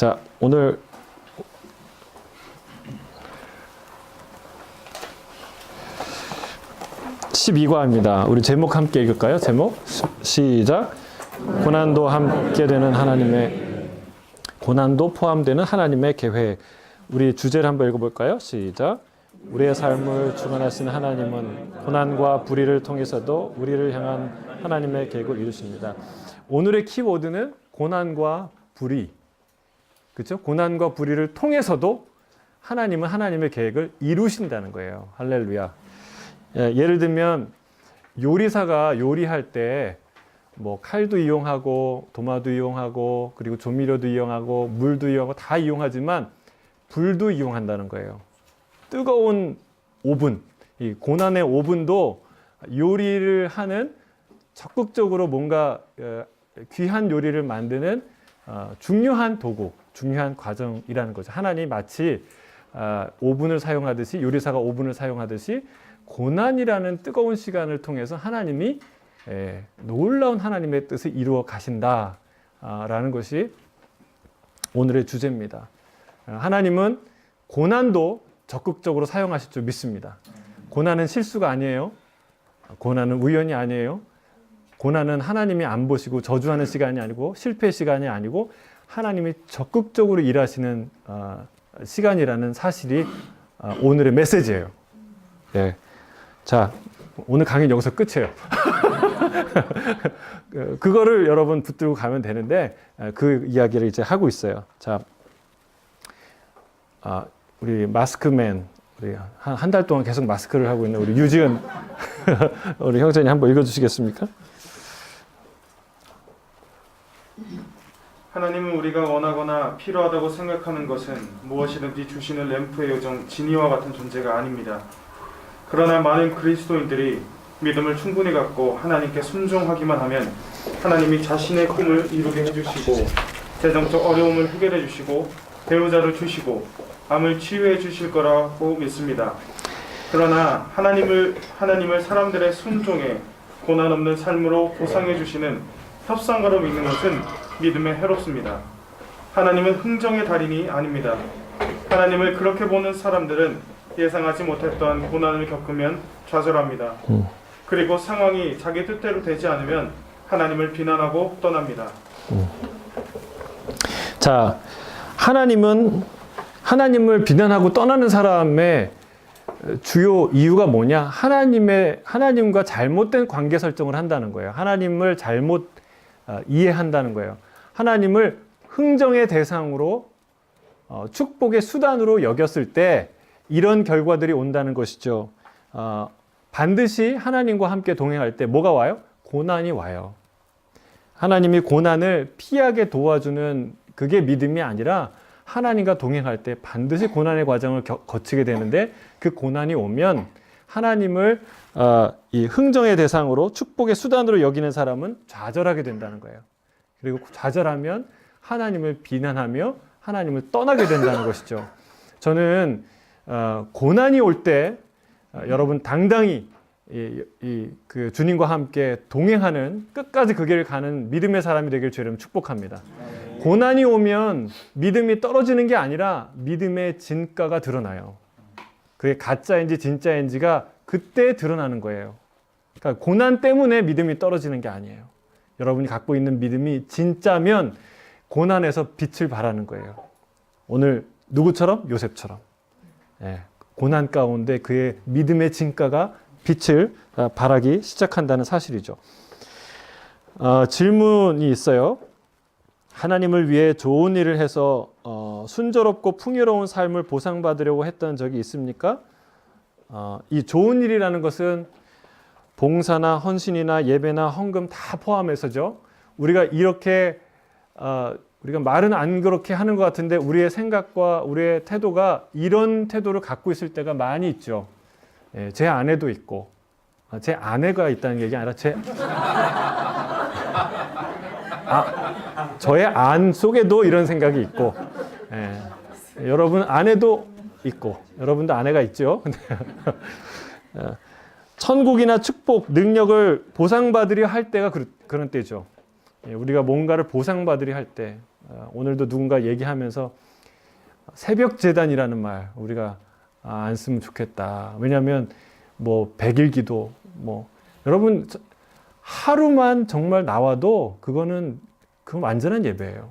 자, 오늘 (12과입니다) 우리 제목 함께 읽을까요? 제목 시작. 고난도 함께 되는 하나님의 고난도 포함되는 하나님의 계획. 우리 주제를 한번 읽어볼까요? 시작. 우리의 삶을 주관하시는 하나님은 고난과 불의를 통해서도 우리를 향한 하나님의 계획을 이루십니다. 오늘의 키워드는 고난과 불의. 그렇죠? 고난과 불의를 통해서도 하나님은 하나님의 계획을 이루신다는 거예요. 할렐루야. 예를 들면 요리사가 요리할 때 뭐 칼도 이용하고 도마도 이용하고 그리고 조미료도 이용하고 물도 이용하고 다 이용하지만 불도 이용한다는 거예요. 뜨거운 오븐, 이 고난의 오븐도 요리를 하는 적극적으로 뭔가 귀한 요리를 만드는 중요한 도구, 중요한 과정이라는 거죠. 하나님이 마치 오븐을 사용하듯이, 요리사가 오븐을 사용하듯이 고난이라는 뜨거운 시간을 통해서 하나님이 놀라운 하나님의 뜻을 이루어 가신다라는 것이 오늘의 주제입니다. 하나님은 고난도 적극적으로 사용하실 줄 믿습니다. 고난은 실수가 아니에요. 고난은 우연이 아니에요. 고난은 하나님이 안 보시고 저주하는 시간이 아니고 실패의 시간이 아니고 하나님이 적극적으로 일하시는 시간이라는 사실이 오늘의 메시지예요. 네. 자, 오늘 강의는 여기서 끝이에요. 그거를 여러분 붙들고 가면 되는데 그 이야기를 이제 하고 있어요. 자, 우리 마스크맨, 우리 한 달 동안 계속 마스크를 하고 있는 우리 유지은 우리 형제님 한번 읽어주시겠습니까? 하나님은 우리가 원하거나 필요하다고 생각하는 것은 무엇이든지 주시는 램프의 요정 지니와 같은 존재가 아닙니다. 그러나 많은 그리스도인들이 믿음을 충분히 갖고 하나님께 순종하기만 하면 하나님이 자신의 꿈을 이루게 해주시고 재정적 어려움을 해결해 주시고 배우자를 주시고 암을 치유해 주실 거라고 믿습니다. 그러나 하나님을 사람들의 순종에 고난 없는 삶으로 보상해 주시는 협상가로 믿는 것은 믿음에 해롭습니다. 하나님은 흥정의 달인이 아닙니다. 하나님을 그렇게 보는 사람들은 예상하지 못했던 고난을 겪으면 좌절합니다. 그리고 상황이 자기 뜻대로 되지 않으면 하나님을 비난하고 떠납니다. 자, 하나님을 비난하고 떠나는 사람의 주요 이유가 뭐냐? 하나님과 잘못된 관계 설정을 한다는 거예요. 하나님을 잘못 이해한다는 거예요. 하나님을 흥정의 대상으로 축복의 수단으로 여겼을 때 이런 결과들이 온다는 것이죠. 반드시 하나님과 함께 동행할 때 뭐가 와요? 고난이 와요. 하나님이 고난을 피하게 도와주는 그게 믿음이 아니라 하나님과 동행할 때 반드시 고난의 과정을 거치게 되는데 그 고난이 오면 하나님을 이 흥정의 대상으로 축복의 수단으로 여기는 사람은 좌절하게 된다는 거예요. 그리고 좌절하면 하나님을 비난하며 하나님을 떠나게 된다는 것이죠. 저는 고난이 올 때 여러분 당당히 그 주님과 함께 동행하는 끝까지 그 길을 가는 믿음의 사람이 되길 주님 축복합니다. 고난이 오면 믿음이 떨어지는 게 아니라 믿음의 진가가 드러나요. 그게 가짜인지 진짜인지가 그때 드러나는 거예요. 그러니까 고난 때문에 믿음이 떨어지는 게 아니에요. 여러분이 갖고 있는 믿음이 진짜면 고난에서 빛을 발하는 거예요. 오늘 누구처럼? 요셉처럼. 고난 가운데 그의 믿음의 진가가 빛을 발하기 시작한다는 사실이죠. 질문이 있어요. 하나님을 위해 좋은 일을 해서 순조롭고 풍요로운 삶을 보상받으려고 했던 적이 있습니까? 이 좋은 일이라는 것은 봉사나 헌신이나 예배나 헌금 다 포함해서죠. 우리가 이렇게 우리가 말은 안 그렇게 하는 것 같은데 우리의 생각과 우리의 태도가 이런 태도를 갖고 있을 때가 많이 있죠. 제 아내도 있고 제 아내가 있다는 얘기 아니라 저의 안 속에도 이런 생각이 있고 여러분 아내도 있고 여러분도 아내가 있죠. 천국이나 축복, 능력을 보상받으려 할 때가 그런 때죠. 우리가 뭔가를 보상받으려 할 때 오늘도 누군가 얘기하면서 새벽 제단이라는 말 우리가 안 쓰면 좋겠다. 왜냐하면 뭐 100일 기도 뭐 여러분 하루만 정말 나와도 그건 완전한 예배예요.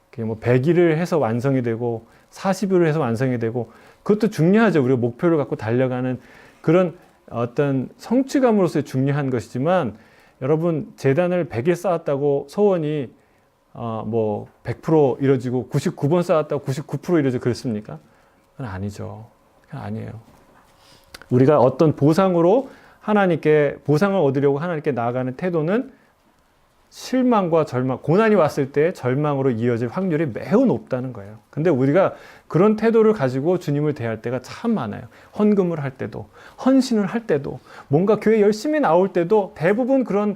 그게 뭐 100일을 해서 완성이 되고 40일을 해서 완성이 되고 그것도 중요하죠. 우리가 목표를 갖고 달려가는 그런 어떤 성취감으로서의 중요한 것이지만 여러분 제단을 100일 쌓았다고 소원이 뭐 100% 이루어지고 99번 쌓았다고 99% 이루어지고 그렇습니까? 그건 아니죠. 그건 아니에요. 우리가 어떤 보상으로 하나님께 보상을 얻으려고 하나님께 나아가는 태도는 실망과 절망, 고난이 왔을 때 절망으로 이어질 확률이 매우 높다는 거예요. 근데 우리가 그런 태도를 가지고 주님을 대할 때가 참 많아요. 헌금을 할 때도, 헌신을 할 때도, 뭔가 교회 열심히 나올 때도 대부분 그런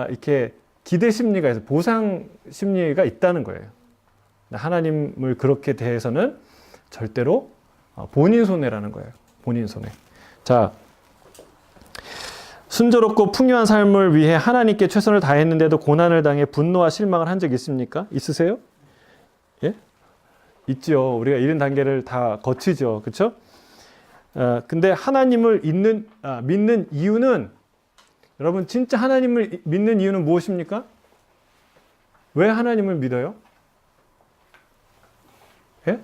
이렇게 기대 심리가 있어요. 보상 심리가 있다는 거예요. 하나님을 그렇게 대해서는 절대로 본인 손해라는 거예요. 본인 손해. 자, 순조롭고 풍요한 삶을 위해 하나님께 최선을 다했는데도 고난을 당해 분노와 실망을 한 적 있습니까? 있으세요? 예? 있죠. 우리가 이런 단계를 다 거치죠. 그렇죠? 근데 하나님을 믿는 이유는 여러분 진짜 하나님을 믿는 이유는 무엇입니까? 왜 하나님을 믿어요? 예?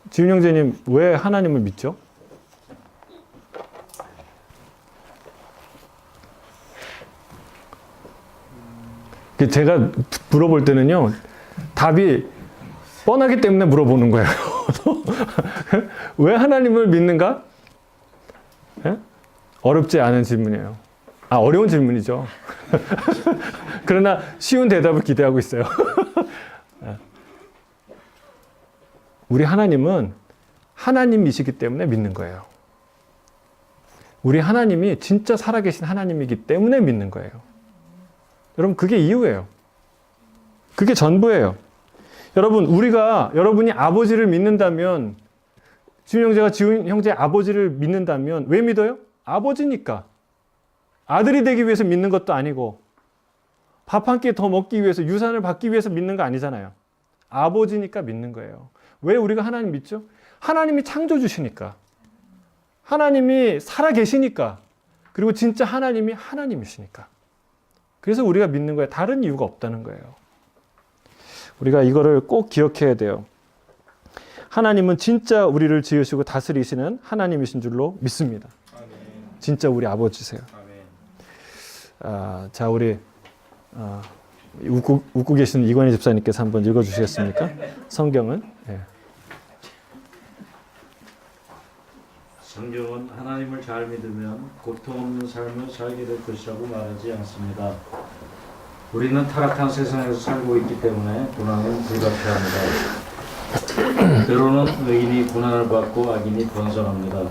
지훈 형제님 왜 하나님을 믿죠? 제가 물어볼 때는요, 답이 뻔하기 때문에 물어보는 거예요. 왜 하나님을 믿는가? 예? 어렵지 않은 질문이에요. 어려운 질문이죠. 그러나 쉬운 대답을 기대하고 있어요. 우리 하나님은 하나님이시기 때문에 믿는 거예요. 우리 하나님이 진짜 살아계신 하나님이기 때문에 믿는 거예요. 여러분, 그게 이유예요. 그게 전부예요. 여러분, 여러분이 아버지를 믿는다면, 지훈 형제가 지훈 형제의 아버지를 믿는다면, 왜 믿어요? 아버지니까. 아들이 되기 위해서 믿는 것도 아니고, 밥 한 끼 더 먹기 위해서, 유산을 받기 위해서 믿는 거 아니잖아요. 아버지니까 믿는 거예요. 왜 우리가 하나님 믿죠? 하나님이 창조주시니까. 하나님이 살아계시니까. 그리고 진짜 하나님이 하나님이시니까. 그래서 우리가 믿는 거예요. 다른 이유가 없다는 거예요. 우리가 이거를 꼭 기억해야 돼요. 하나님은 진짜 우리를 지으시고 다스리시는 하나님이신 줄로 믿습니다. 아멘. 진짜 우리 아버지세요. 아멘. 자, 우리 웃고 계시는 이관희 집사님께서 한번 읽어주시겠습니까? 성경은. 예. 성경은 하나님을 잘 믿으면 고통 없는 삶을 살게 될 것이라고 말하지 않습니다. 우리는 타락한 세상에서 살고 있기 때문에 고난은 불가피합니다. 때로는 의인이 고난을 받고 악인이 번성합니다.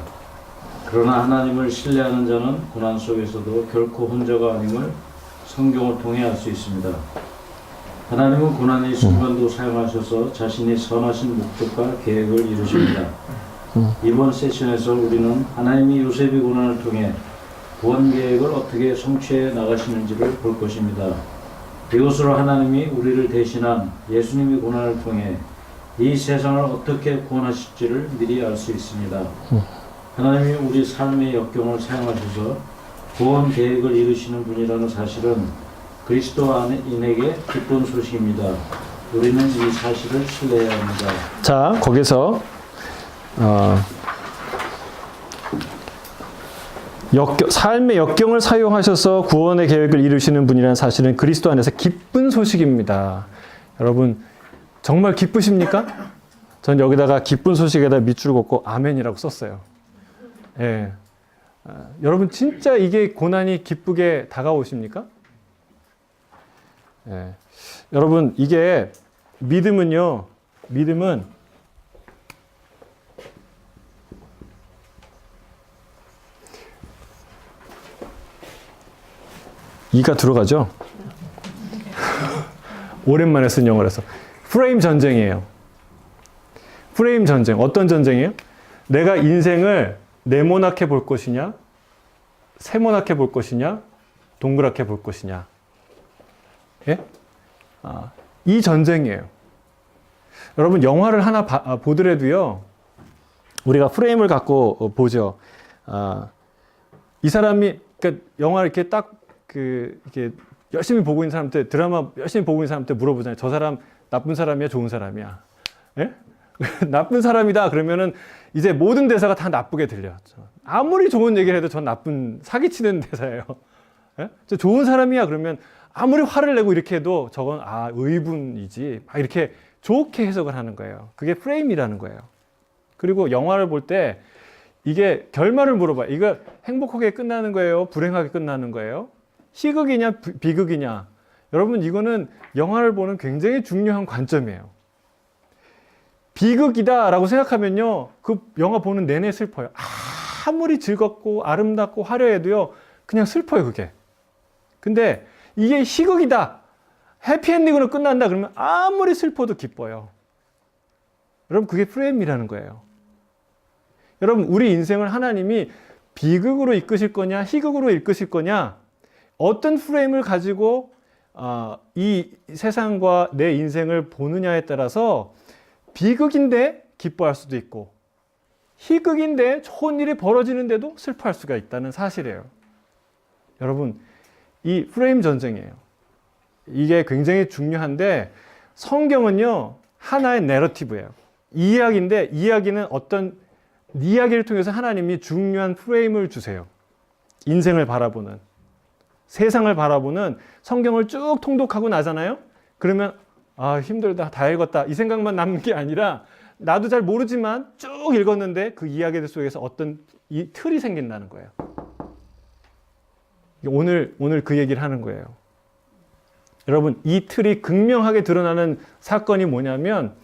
그러나 하나님을 신뢰하는 자는 고난 속에서도 결코 혼자가 아님을 성경을 통해 알 수 있습니다. 하나님은 고난의 순간도 사용하셔서 자신의 선하신 목적과 계획을 이루십니다. 이번 세션에서 우리는 하나님이 요셉의 고난을 통해 구원 계획을 어떻게 성취해 나가시는지를 볼 것입니다. 이것으로 하나님이 우리를 대신한 예수님의 고난을 통해 이 세상을 어떻게 구원하실지를 미리 알 수 있습니다. 하나님이 우리 삶의 역경을 사용하셔서 구원 계획을 이루시는 분이라는 사실은 그리스도 안인에게 기쁜 소식입니다. 우리는 이 사실을 신뢰해야 합니다. 자, 거기서 삶의 역경을 사용하셔서 구원의 계획을 이루시는 분이라는 사실은 그리스도 안에서 기쁜 소식입니다. 여러분, 정말 기쁘십니까? 전 여기다가 기쁜 소식에다 밑줄 긋고 아멘이라고 썼어요. 예. 여러분, 진짜 이게 고난이 기쁘게 다가오십니까? 예. 여러분, 이게 믿음은 이가 들어가죠? 오랜만에 쓴 영어라서. 프레임 전쟁이에요. 프레임 전쟁. 어떤 전쟁이에요? 내가 인생을 네모나게 볼 것이냐? 세모나게 볼 것이냐? 동그랗게 볼 것이냐? 예? 이 전쟁이에요. 여러분 영화를 하나 보더라도요. 우리가 프레임을 갖고 보죠. 이 사람이 그러니까 영화 이렇게 딱 이렇게 열심히 보고 있는 사람한테 드라마 열심히 보고 있는 사람한테 물어보잖아요. 저 사람 나쁜 사람이야, 좋은 사람이야? 예? 나쁜 사람이다 그러면은 이제 모든 대사가 다 나쁘게 들려요. 아무리 좋은 얘기를 해도 전 나쁜 사기치는 대사예요. 예? 저 좋은 사람이야 그러면 아무리 화를 내고 이렇게 해도 저건 의분이지. 막 이렇게 좋게 해석을 하는 거예요. 그게 프레임이라는 거예요. 그리고 영화를 볼 때 이게 결말을 물어봐요. 이거 행복하게 끝나는 거예요? 불행하게 끝나는 거예요? 희극이냐 비극이냐? 여러분 이거는 영화를 보는 굉장히 중요한 관점이에요. 비극이다라고 생각하면요. 그 영화 보는 내내 슬퍼요. 아무리 즐겁고 아름답고 화려해도요. 그냥 슬퍼요 그게. 근데 이게 희극이다. 해피엔딩으로 끝난다 그러면 아무리 슬퍼도 기뻐요. 여러분 그게 프레임이라는 거예요. 여러분 우리 인생을 하나님이 비극으로 이끄실 거냐 희극으로 이끄실 거냐 어떤 프레임을 가지고 이 세상과 내 인생을 보느냐에 따라서 비극인데 기뻐할 수도 있고 희극인데 좋은 일이 벌어지는데도 슬퍼할 수가 있다는 사실이에요. 여러분 이 프레임 전쟁이에요. 이게 굉장히 중요한데 성경은요 하나의 내러티브예요. 이야기인데 이야기는 어떤 이야기를 통해서 하나님이 중요한 프레임을 주세요. 인생을 바라보는 세상을 바라보는 성경을 쭉 통독하고 나잖아요. 그러면 힘들다 다 읽었다 이 생각만 남는 게 아니라 나도 잘 모르지만 쭉 읽었는데 그 이야기들 속에서 어떤 이 틀이 생긴다는 거예요. 오늘 그 얘기를 하는 거예요. 여러분 이 틀이 극명하게 드러나는 사건이 뭐냐면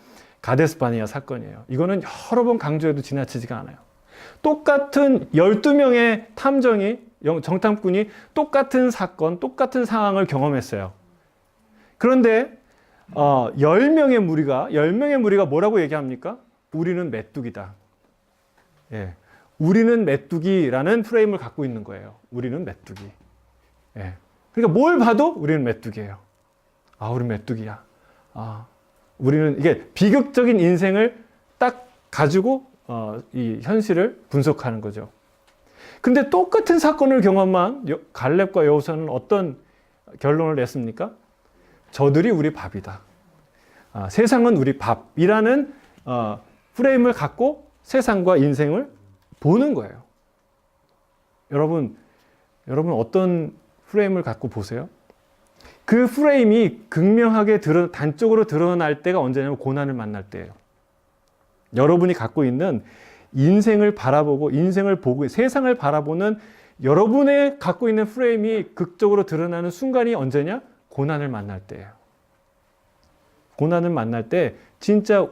가데스 바네아 사건이에요. 이거는 여러 번 강조해도 지나치지가 않아요. 똑같은 12명의 탐정이 정탐꾼이 똑같은 사건, 똑같은 상황을 경험했어요. 그런데 10명의 무리가 뭐라고 얘기합니까? 우리는 메뚜기다. 예. 우리는 메뚜기라는 프레임을 갖고 있는 거예요. 우리는 메뚜기. 예. 그러니까 뭘 봐도 우리는 메뚜기예요. 우리 메뚜기야. 우리는 이게 비극적인 인생을 딱 가지고 이 현실을 분석하는 거죠. 근데 똑같은 사건을 경험한 갈렙과 여호수아는 어떤 결론을 냈습니까? 저들이 우리 밥이다. 세상은 우리 밥이라는 프레임을 갖고 세상과 인생을 보는 거예요. 여러분 어떤 프레임을 갖고 보세요? 그 프레임이 극명하게 단적으로 드러날 때가 언제냐면 고난을 만날 때예요. 여러분이 갖고 있는 인생을 바라보고 세상을 바라보는 여러분의 갖고 있는 프레임이 극적으로 드러나는 순간이 언제냐? 고난을 만날 때예요. 고난을 만날 때 진짜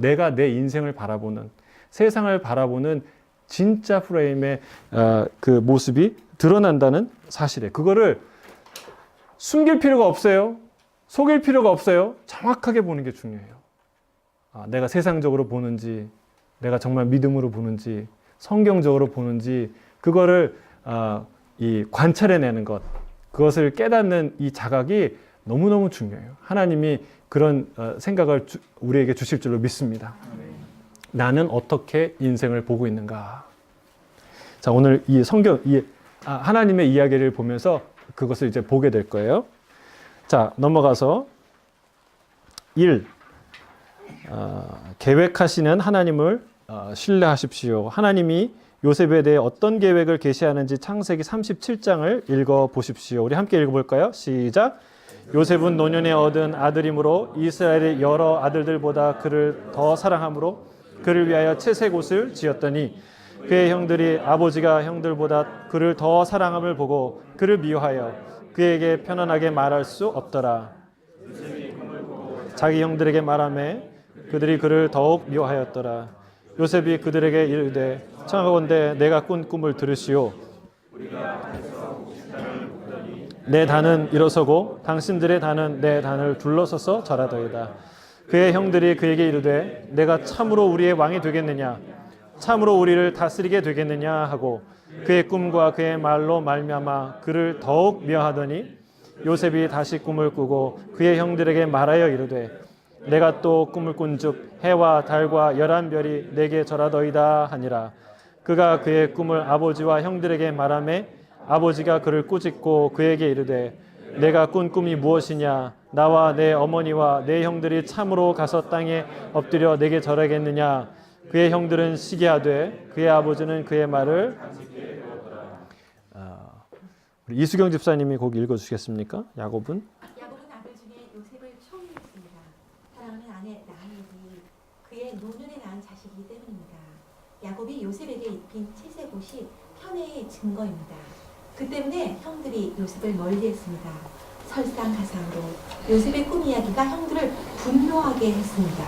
내가 내 인생을 바라보는 세상을 바라보는 진짜 프레임의 그 모습이 드러난다는 사실이에요. 그거를 숨길 필요가 없어요. 속일 필요가 없어요. 정확하게 보는 게 중요해요. 내가 세상적으로 보는지 내가 정말 믿음으로 보는지 성경적으로 보는지 그거를 이 관찰해내는 것 그것을 깨닫는 이 자각이 너무너무 중요해요. 하나님이 그런 생각을 우리에게 주실 줄로 믿습니다. 나는 어떻게 인생을 보고 있는가? 자, 오늘 이 하나님의 이야기를 보면서 그것을 이제 보게 될 거예요. 자, 넘어가서 1. 계획하시는 하나님을 신뢰하십시오. 하나님이 요셉에 대해 어떤 계획을 계시하는지 창세기 37장을 읽어보십시오. 우리 함께 읽어볼까요? 시작. 요셉은 노년에 얻은 아들이므로 이스라엘의 여러 아들들보다 그를 더 사랑함으로 그를 위하여 채색 옷을 지었더니 그의 형들이 아버지가 형들보다 그를 더 사랑함을 보고 그를 미워하여 그에게 편안하게 말할 수 없더라. 자기 형들에게 말하매 그들이 그를 더욱 미워하였더라. 요셉이 그들에게 이르되 청하건대 내가 꾼 꿈을 들으시오. 내 단은 일어서고 당신들의 단은 내 단을 둘러서서 절하더이다. 그의 형들이 그에게 이르되 내가 참으로 우리의 왕이 되겠느냐 참으로 우리를 다스리게 되겠느냐 하고 그의 꿈과 그의 말로 말미암아 그를 더욱 미워하더니 요셉이 다시 꿈을 꾸고 그의 형들에게 말하여 이르되 내가 또 꿈을 꾼즉 해와 달과 11별이 내게 절하더이다 하니라. 그가 그의 꿈을 아버지와 형들에게 말하매 아버지가 그를 꾸짖고 그에게 이르되 내가 꾼 꿈이 무엇이냐? 나와 내 어머니와 내 형들이 참으로 가서 땅에 엎드려 내게 절하겠느냐? 그의 형들은 시기하되 그의 아버지는 그의 말을 우리 이수경 집사님이 곡 읽어주시겠습니까? 야곱은? 야곱은 아들 중에 요셉을 총리했습니다. 사랑하는 아내 라헬이 그의 노년에 낳은 자식이기 때문입니다. 야곱이 요셉에게 입힌 채색옷이 편애의 증거입니다. 그 때문에 형들이 요셉을 멀리했습니다. 설상가상으로 요셉의 꿈 이야기가 형들을 분노하게 했습니다.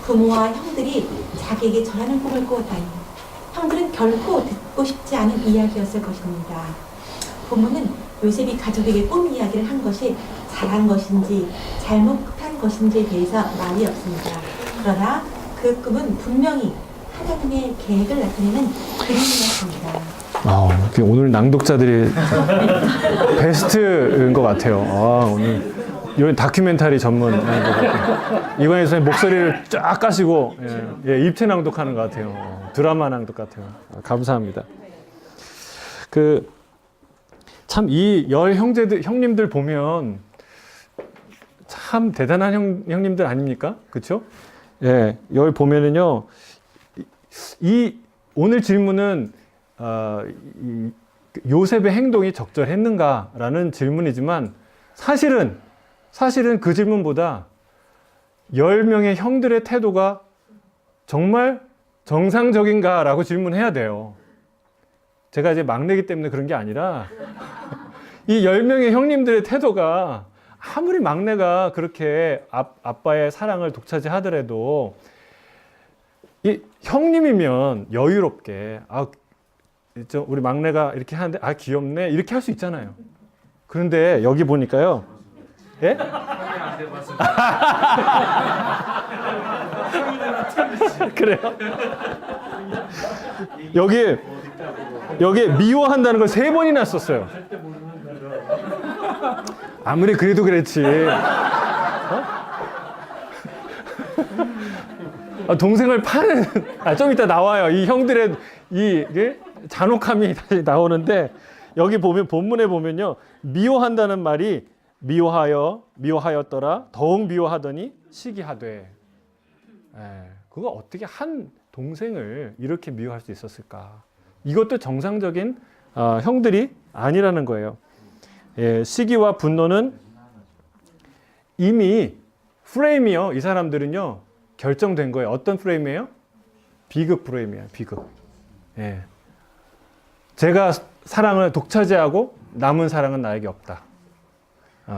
부모와 형들이 자기에게 절하는 꿈을 꾸었다니 형들은 결코 듣고 싶지 않은 이야기였을 것입니다. 부모는 요셉이 가족에게 꿈 이야기를 한 것이 잘한 것인지 잘못한 것인지에 대해서 말이 없습니다. 그러나 그 꿈은 분명히 하나님의 계획을 나타내는 그림이었습니다. 오늘 낭독자들이 베스트인 것 같아요. 오늘 이런 다큐멘터리 전문 이관희 선생님 목소리를 쫙 까시고 입체 낭독하는 것 같아요. 드라마 낭독 같아요. 감사합니다. 참 이 열 형제들 형님들 보면 참 대단한 형님들 아닙니까? 그렇죠? 예, 여기 보면은요. 이 오늘 질문은 요셉의 행동이 적절했는가라는 질문이지만 사실은 그 질문보다 10명의 형들의 태도가 정말 정상적인가라고 질문해야 돼요. 제가 이제 막내기 때문에 그런 게 아니라 이 10명의 형님들의 태도가 아무리 막내가 그렇게 아빠의 사랑을 독차지하더라도 이 형님이면 여유롭게 우리 막내가 이렇게 하는데 귀엽네 이렇게 할 수 있잖아요. 그런데 여기 보니까요. 예? 그래요? 여기 미워한다는 걸 3번이나 썼어요. 아무리 그래도 그렇지. 동생을 파는 좀 이따 나와요. 이 형들의 이게 잔혹함이 다시 나오는데 여기 보면 본문에 보면요. 미워한다는 말이 미워하였더라 더욱 미워하더니 시기하되. 그거 어떻게 한 동생을 이렇게 미워할 수 있었을까? 이것도 정상적인 형들이 아니라는 거예요. 시기와 분노는 이미 프레임이요. 이 사람들은요. 결정된 거예요. 어떤 프레임이에요? 비극 프레임이에요. 비극. 제가 사랑을 독차지하고 남은 사랑은 나에게 없다.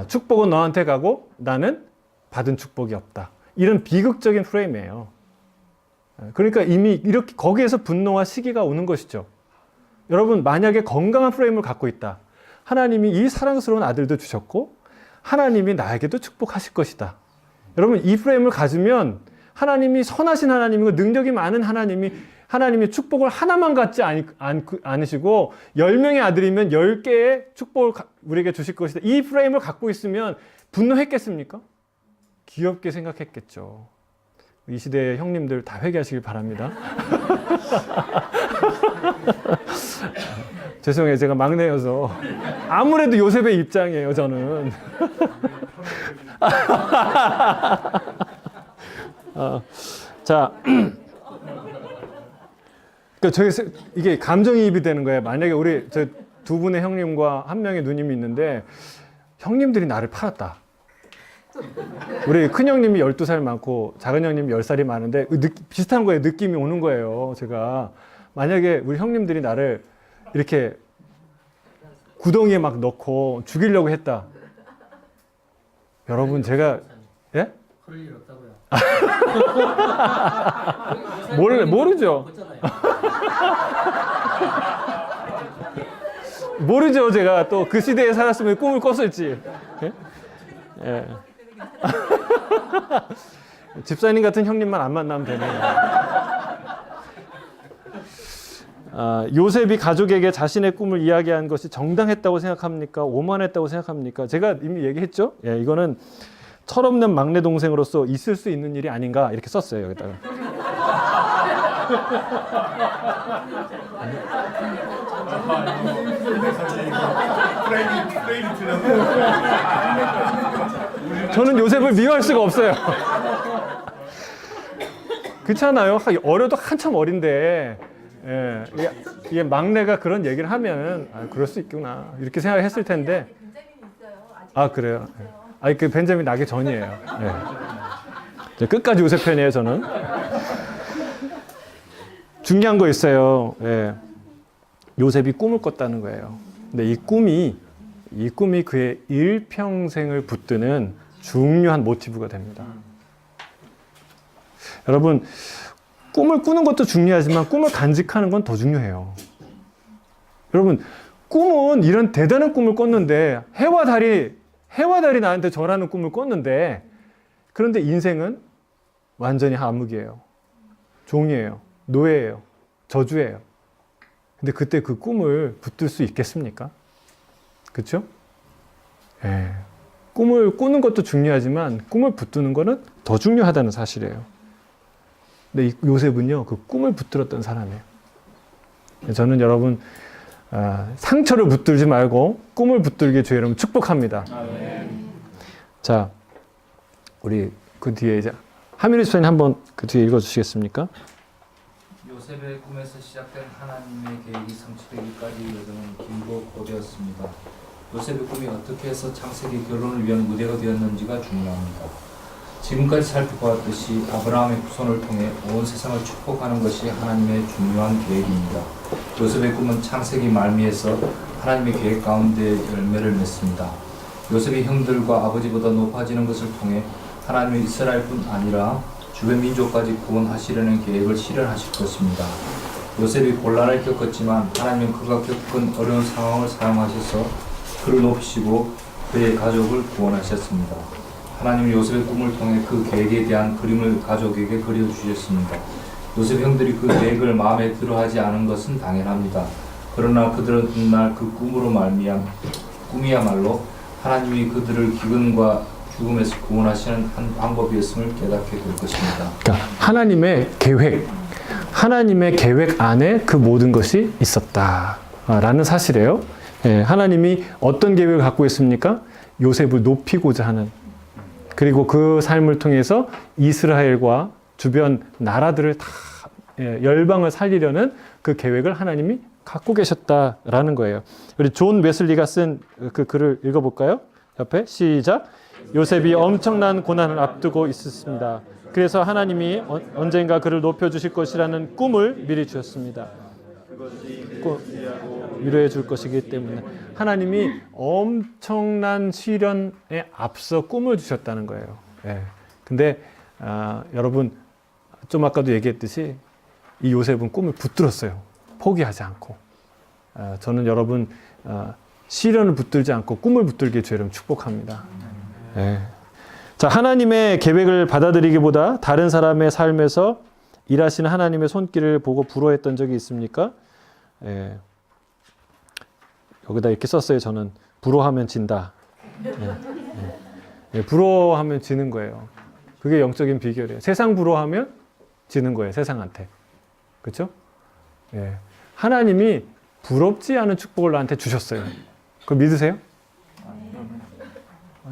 축복은 너한테 가고 나는 받은 축복이 없다. 이런 비극적인 프레임이에요. 그러니까 이미 이렇게 거기에서 분노와 시기가 오는 것이죠. 여러분 만약에 건강한 프레임을 갖고 있다. 하나님이 이 사랑스러운 아들도 주셨고 하나님이 나에게도 축복하실 것이다. 여러분 이 프레임을 가지면 하나님이 선하신 하나님이고 능력이 많은 하나님이 축복을 하나만 갖지 않으시고 10명의 아들이면 10개의 축복을 우리에게 주실 것이다. 이 프레임을 갖고 있으면 분노했겠습니까? 귀엽게 생각했겠죠. 이 시대의 형님들 다 회개하시길 바랍니다. 죄송해요. 제가 막내여서. 아무래도 요셉의 입장이에요, 저는. 자, 이게 감정이입이 되는 거예요. 만약에 우리 저 두 분의 형님과 한 명의 누님이 있는데 형님들이 나를 팔았다. 우리 큰 형님이 12살 많고 작은 형님이 10살이 많은데 비슷한 거예요. 느낌이 오는 거예요. 제가 만약에 우리 형님들이 나를 이렇게 구덩이에 막 넣고 죽이려고 했다. 여러분 제가 예? 그럴 일 없다고요. 모르죠. 모르죠. 제가 또 그 시대에 살았으면 꿈을 꿨을지. 예? 예. 집사님 같은 형님만 안 만나면 되네요. 요셉이 가족에게 자신의 꿈을 이야기한 것이 정당했다고 생각합니까? 오만했다고 생각합니까? 제가 이미 얘기했죠. 예, 이거는 철없는 막내 동생으로서 있을 수 있는 일이 아닌가 이렇게 썼어요 여기다가. 저는 요셉을 미워할 수가 없어요. 그렇잖아요. 어려도 한참 어린데, 예, 이게 막내가 그런 얘기를 하면 그럴 수 있구나 이렇게 생각했을 텐데. 아 그래요. 아니 그 벤자민 나기 전이에요. 예. 끝까지 요셉 편이에요 저는. 중요한 거 있어요. 예. 요셉이 꿈을 꿨다는 거예요. 근데 이 꿈이 그의 일평생을 붙드는 중요한 모티브가 됩니다. 여러분, 꿈을 꾸는 것도 중요하지만 꿈을 간직하는 건 더 중요해요. 여러분, 꿈은 이런 대단한 꿈을 꿨는데 해와 달이 나한테 절하는 꿈을 꿨는데 그런데 인생은 완전히 암흑이에요. 종이에요. 노예예요. 저주예요. 근데 그때 그 꿈을 붙들 수 있겠습니까? 그렇죠? 예. 꿈을 꾸는 것도 중요하지만 꿈을 붙드는 거는 더 중요하다는 사실이에요. 근데 이 요셉은요, 그 꿈을 붙들었던 사람이에요. 저는 여러분, 상처를 붙들지 말고 꿈을 붙들게 주의 이름 축복합니다. 자, 우리 그 뒤에 이제 하민우 집사님 한번 그 뒤에 읽어주시겠습니까? 요셉의 꿈에서 시작된 하나님의 계획이 성취되기까지 여정은 길고 고되었습니다. 요셉의 꿈이 어떻게 해서 창세기 결론을 위한 무대가 되었는지가 중요합니다. 지금까지 살펴보았듯이 아브라함의 후손을 통해 온 세상을 축복하는 것이 하나님의 중요한 계획입니다. 요셉의 꿈은 창세기 말미에서 하나님의 계획 가운데 열매를 맺습니다. 요셉이 형들과 아버지보다 높아지는 것을 통해 하나님의 이스라엘뿐 아니라 주변 민족까지 구원하시려는 계획을 실현하실 것입니다. 요셉이 곤란을 겪었지만 하나님은 그가 겪은 어려운 상황을 사용하셔서 그를 높이시고 그의 가족을 구원하셨습니다. 하나님은 요셉의 꿈을 통해 그 계획에 대한 그림을 가족에게 그려주셨습니다. 요셉 형들이 그 계획을 마음에 들어하지 않은 것은 당연합니다. 그러나 그들은 훗날 그 꿈이야말로 하나님이 그들을 기근과 죽음에서 구원하시는 한 방법이었음을 깨닫게 될 것입니다. 그러니까 하나님의 계획 안에 그 모든 것이 있었다라는 사실이에요. 예, 하나님이 어떤 계획을 갖고 있습니까? 요셉을 높이고자 하는, 그리고 그 삶을 통해서 이스라엘과 주변 나라들을 다 열방을 살리려는 그 계획을 하나님이 갖고 계셨다라는 거예요. 우리 존 웨슬리가 쓴 그 글을 읽어볼까요? 옆에 시작. 요셉이 엄청난 고난을 앞두고 있었습니다. 그래서 하나님이 언젠가 그를 높여주실 것이라는 꿈을 미리 주셨습니다. 위로해 줄 것이기 때문에 하나님이 엄청난 시련에 앞서 꿈을 주셨다는 거예요. 예. 근데 여러분 좀 아까도 얘기했듯이 이 요셉은 꿈을 붙들었어요. 포기하지 않고. 저는 여러분 시련을 붙들지 않고 꿈을 붙들게 주의 이름 축복합니다. 예. 자, 하나님의 계획을 받아들이기보다 다른 사람의 삶에서 일하시는 하나님의 손길을 보고 부러워했던 적이 있습니까? 예. 여기다 이렇게 썼어요. 저는 부러워하면 진다. 예. 부러워하면 지는 거예요. 그게 영적인 비결이에요. 세상 부러워하면 지는 거예요. 세상한테. 그렇죠? 예. 하나님이 부럽지 않은 축복을 나한테 주셨어요. 그거 믿으세요?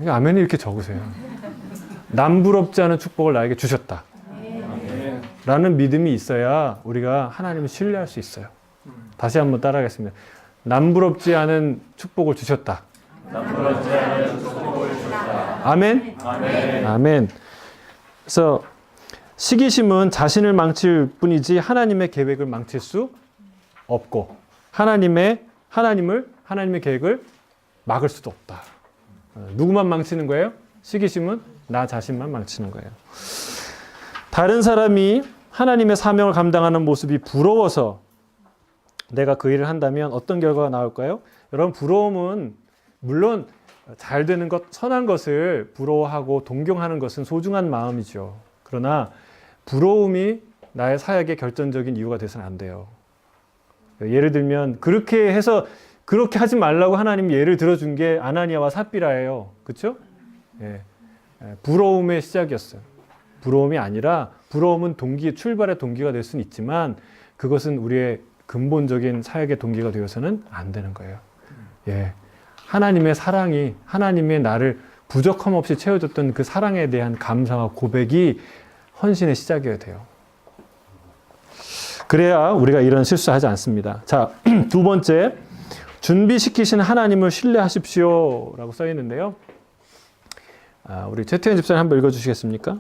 아멘이 이렇게 적으세요. 남 부럽지 않은 축복을 나에게 주셨다. 라는 믿음이 있어야 우리가 하나님을 신뢰할 수 있어요. 다시 한번 따라하겠습니다. 남 부럽지 않은 축복을 주셨다. 아멘? 아멘. 그래서 시기심은 자신을 망칠 뿐이지 하나님의 계획을 망칠 수 없고 하나님의 계획을 막을 수도 없다. 누구만 망치는 거예요? 시기심은 나 자신만 망치는 거예요. 다른 사람이 하나님의 사명을 감당하는 모습이 부러워서 내가 그 일을 한다면 어떤 결과가 나올까요? 여러분, 부러움은 물론 잘 되는 것, 선한 것을 부러워하고 동경하는 것은 소중한 마음이죠. 그러나 부러움이 나의 사역의 결정적인 이유가 돼서는 안 돼요. 예를 들면 그렇게 해서 그렇게 하지 말라고 하나님이 예를 들어준 게 아나니아와 삽비라예요. 그렇죠? 예. 부러움의 시작이었어요. 부러움이 아니라 부러움은 출발의 동기가 될 수는 있지만 그것은 우리의 근본적인 사역의 동기가 되어서는 안 되는 거예요. 예. 하나님의 사랑이 하나님의 나를 부족함 없이 채워줬던 그 사랑에 대한 감사와 고백이 헌신의 시작이어야 돼요. 그래야 우리가 이런 실수하지 않습니다. 자, 두 번째, 준비시키신 하나님을 신뢰하십시오 라고 써 있는데요. 우리 최태현 집사님 한번 읽어주시겠습니까?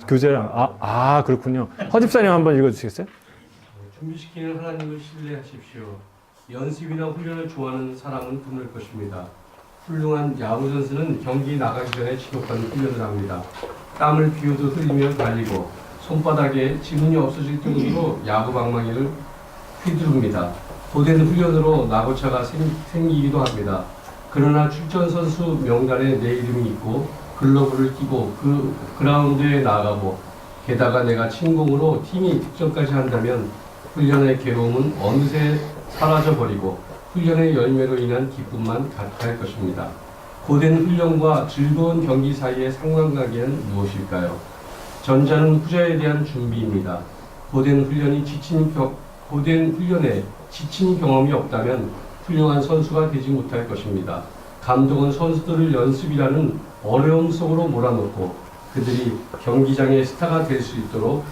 교재랑 그렇군요. 허 집사님 한번 읽어주시겠어요? 준비시키는 하나님을 신뢰하십시오. 연습이나 훈련을 좋아하는 사람은 드물 것입니다. 훌륭한 야구 선수는 경기 나가기 전에 지독한 훈련을 합니다. 땀을 비워도 흘리며 달리고 손바닥에 지문이 없어질 정도로 야구 방망이를 휘두릅니다. 고된 훈련으로 낙오차가 생기기도 합니다. 그러나 출전 선수 명단에 내 이름이 있고 글러브를 끼고 그 그라운드에 나가고 게다가 내가 친공으로 팀이 득점까지 한다면 훈련의 괴로움은 어느새 사라져버리고 훈련의 열매로 인한 기쁨만 가득할 것입니다. 고된 훈련과 즐거운 경기 사이의 상관관계는 무엇일까요? 전자는 후자에 대한 준비입니다. 고된 훈련에 지친 경험이 없다면 훌륭한 선수가 되지 못할 것입니다. 감독은 선수들을 연습이라는 어려움 속으로 몰아넣고 그들이 경기장의 스타가 될 수 있도록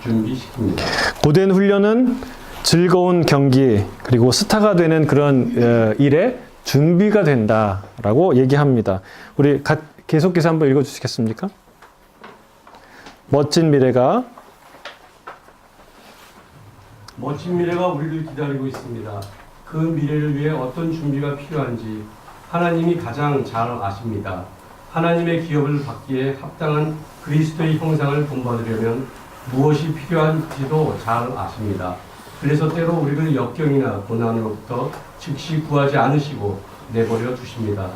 준비시킵니다. 고된 훈련은 즐거운 경기 그리고 스타가 되는 그런 일에 준비가 된다라고 얘기합니다. 우리 계속해서 한번 읽어주시겠습니까? 멋진 미래가 우리를 기다리고 있습니다. 그 미래를 위해 어떤 준비가 필요한지 하나님이 가장 잘 아십니다. 하나님의 기업을 받기에 합당한 그리스도의 형상을 본받으려면 무엇이 필요한지도 잘 아십니다. 그래서 때로 우리를 역경이나 고난으로부터 즉시 구하지 않으시고 내버려 두십니다.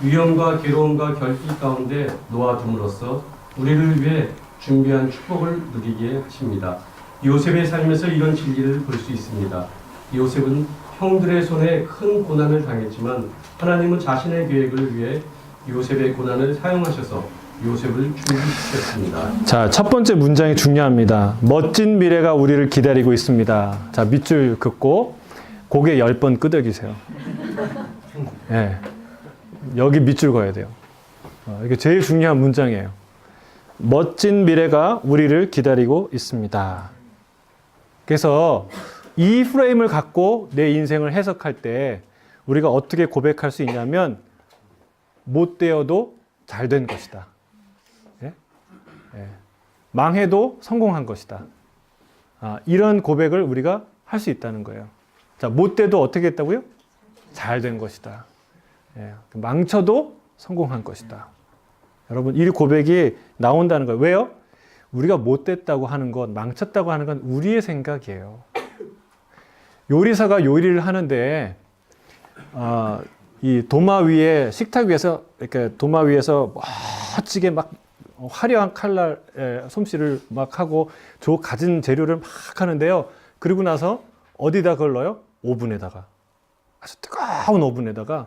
위험과 괴로움과 결핍 가운데 놓아둠으로써 우리를 위해 준비한 축복을 누리게 하십니다. 요셉의 삶에서 이런 진리를 볼 수 있습니다. 요셉은 형들의 손에 큰 고난을 당했지만 하나님은 자신의 계획을 위해 요셉의 고난을 사용하셔서 요셉을 준비시켰습니다. 자, 첫 번째 문장이 중요합니다. 멋진 미래가 우리를 기다리고 있습니다. 자, 밑줄 긋고 고개 10번 끄덕이세요. 예. 여기 밑줄 그어야 돼요. 이게 제일 중요한 문장이에요. 멋진 미래가 우리를 기다리고 있습니다. 그래서 이 프레임을 갖고 내 인생을 해석할 때 우리가 어떻게 고백할 수 있냐면 못 되어도 잘 된 것이다. 예? 예. 망해도 성공한 것이다. 이런 고백을 우리가 할 수 있다는 거예요. 자, 못 돼도 어떻게 했다고요? 잘 된 것이다. 예. 망쳐도 성공한 것이다. 여러분, 이 고백이 나온다는 거예요. 왜요? 우리가 못 됐다고 하는 것, 망쳤다고 하는 건 우리의 생각이에요. 요리사가 요리를 하는데 이 도마 위에 식탁 위에서 이렇게 도마 위에서 멋지게 막 화려한 칼날 솜씨를 막 하고 가진 재료를 막 하는데요. 그리고 나서 어디다 그걸 넣어요? 오븐에다가, 아주 뜨거운 오븐에다가.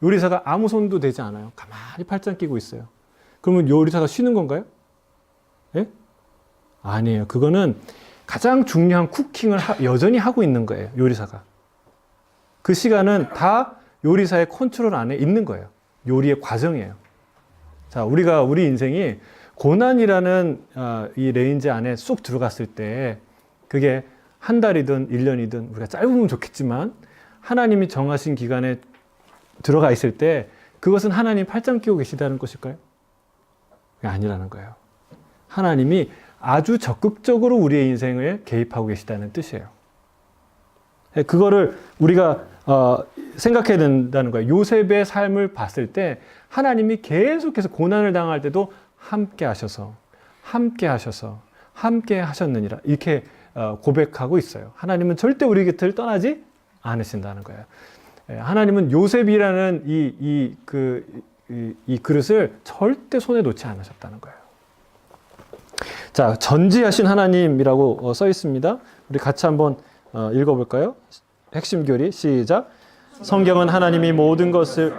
요리사가 아무 손도 대지 않아요. 가만히 팔짱 끼고 있어요. 그러면 요리사가 쉬는 건가요? 예? 아니에요. 그거는 가장 중요한 쿠킹을 여전히 하고 있는 거예요. 요리사가. 그 시간은 다 요리사의 컨트롤 안에 있는 거예요. 요리의 과정이에요. 자, 우리 인생이 고난이라는 이 레인지 안에 쏙 들어갔을 때 그게 한 달이든 1년이든 우리가 짧으면 좋겠지만 하나님이 정하신 기간에 들어가 있을 때 그것은 하나님 팔짱 끼고 계시다는 것일까요? 아니라는 거예요. 하나님이 아주 적극적으로 우리의 인생에 개입하고 계시다는 뜻이에요. 그거를 우리가 생각해야 된다는 거예요. 요셉의 삶을 봤을 때 하나님이 계속해서 고난을 당할 때도 함께 하셔서 하셨느니라 이렇게 고백하고 있어요. 하나님은 절대 우리 곁을 떠나지 않으신다는 거예요. 하나님은 요셉이라는 이 그릇을 절대 손에 놓지 않으셨다는 거예요. 자, 전지하신 하나님이라고 써 있습니다. 우리 같이 한번 읽어볼까요? 핵심 교리 시작. 성경은 하나님이 모든 것을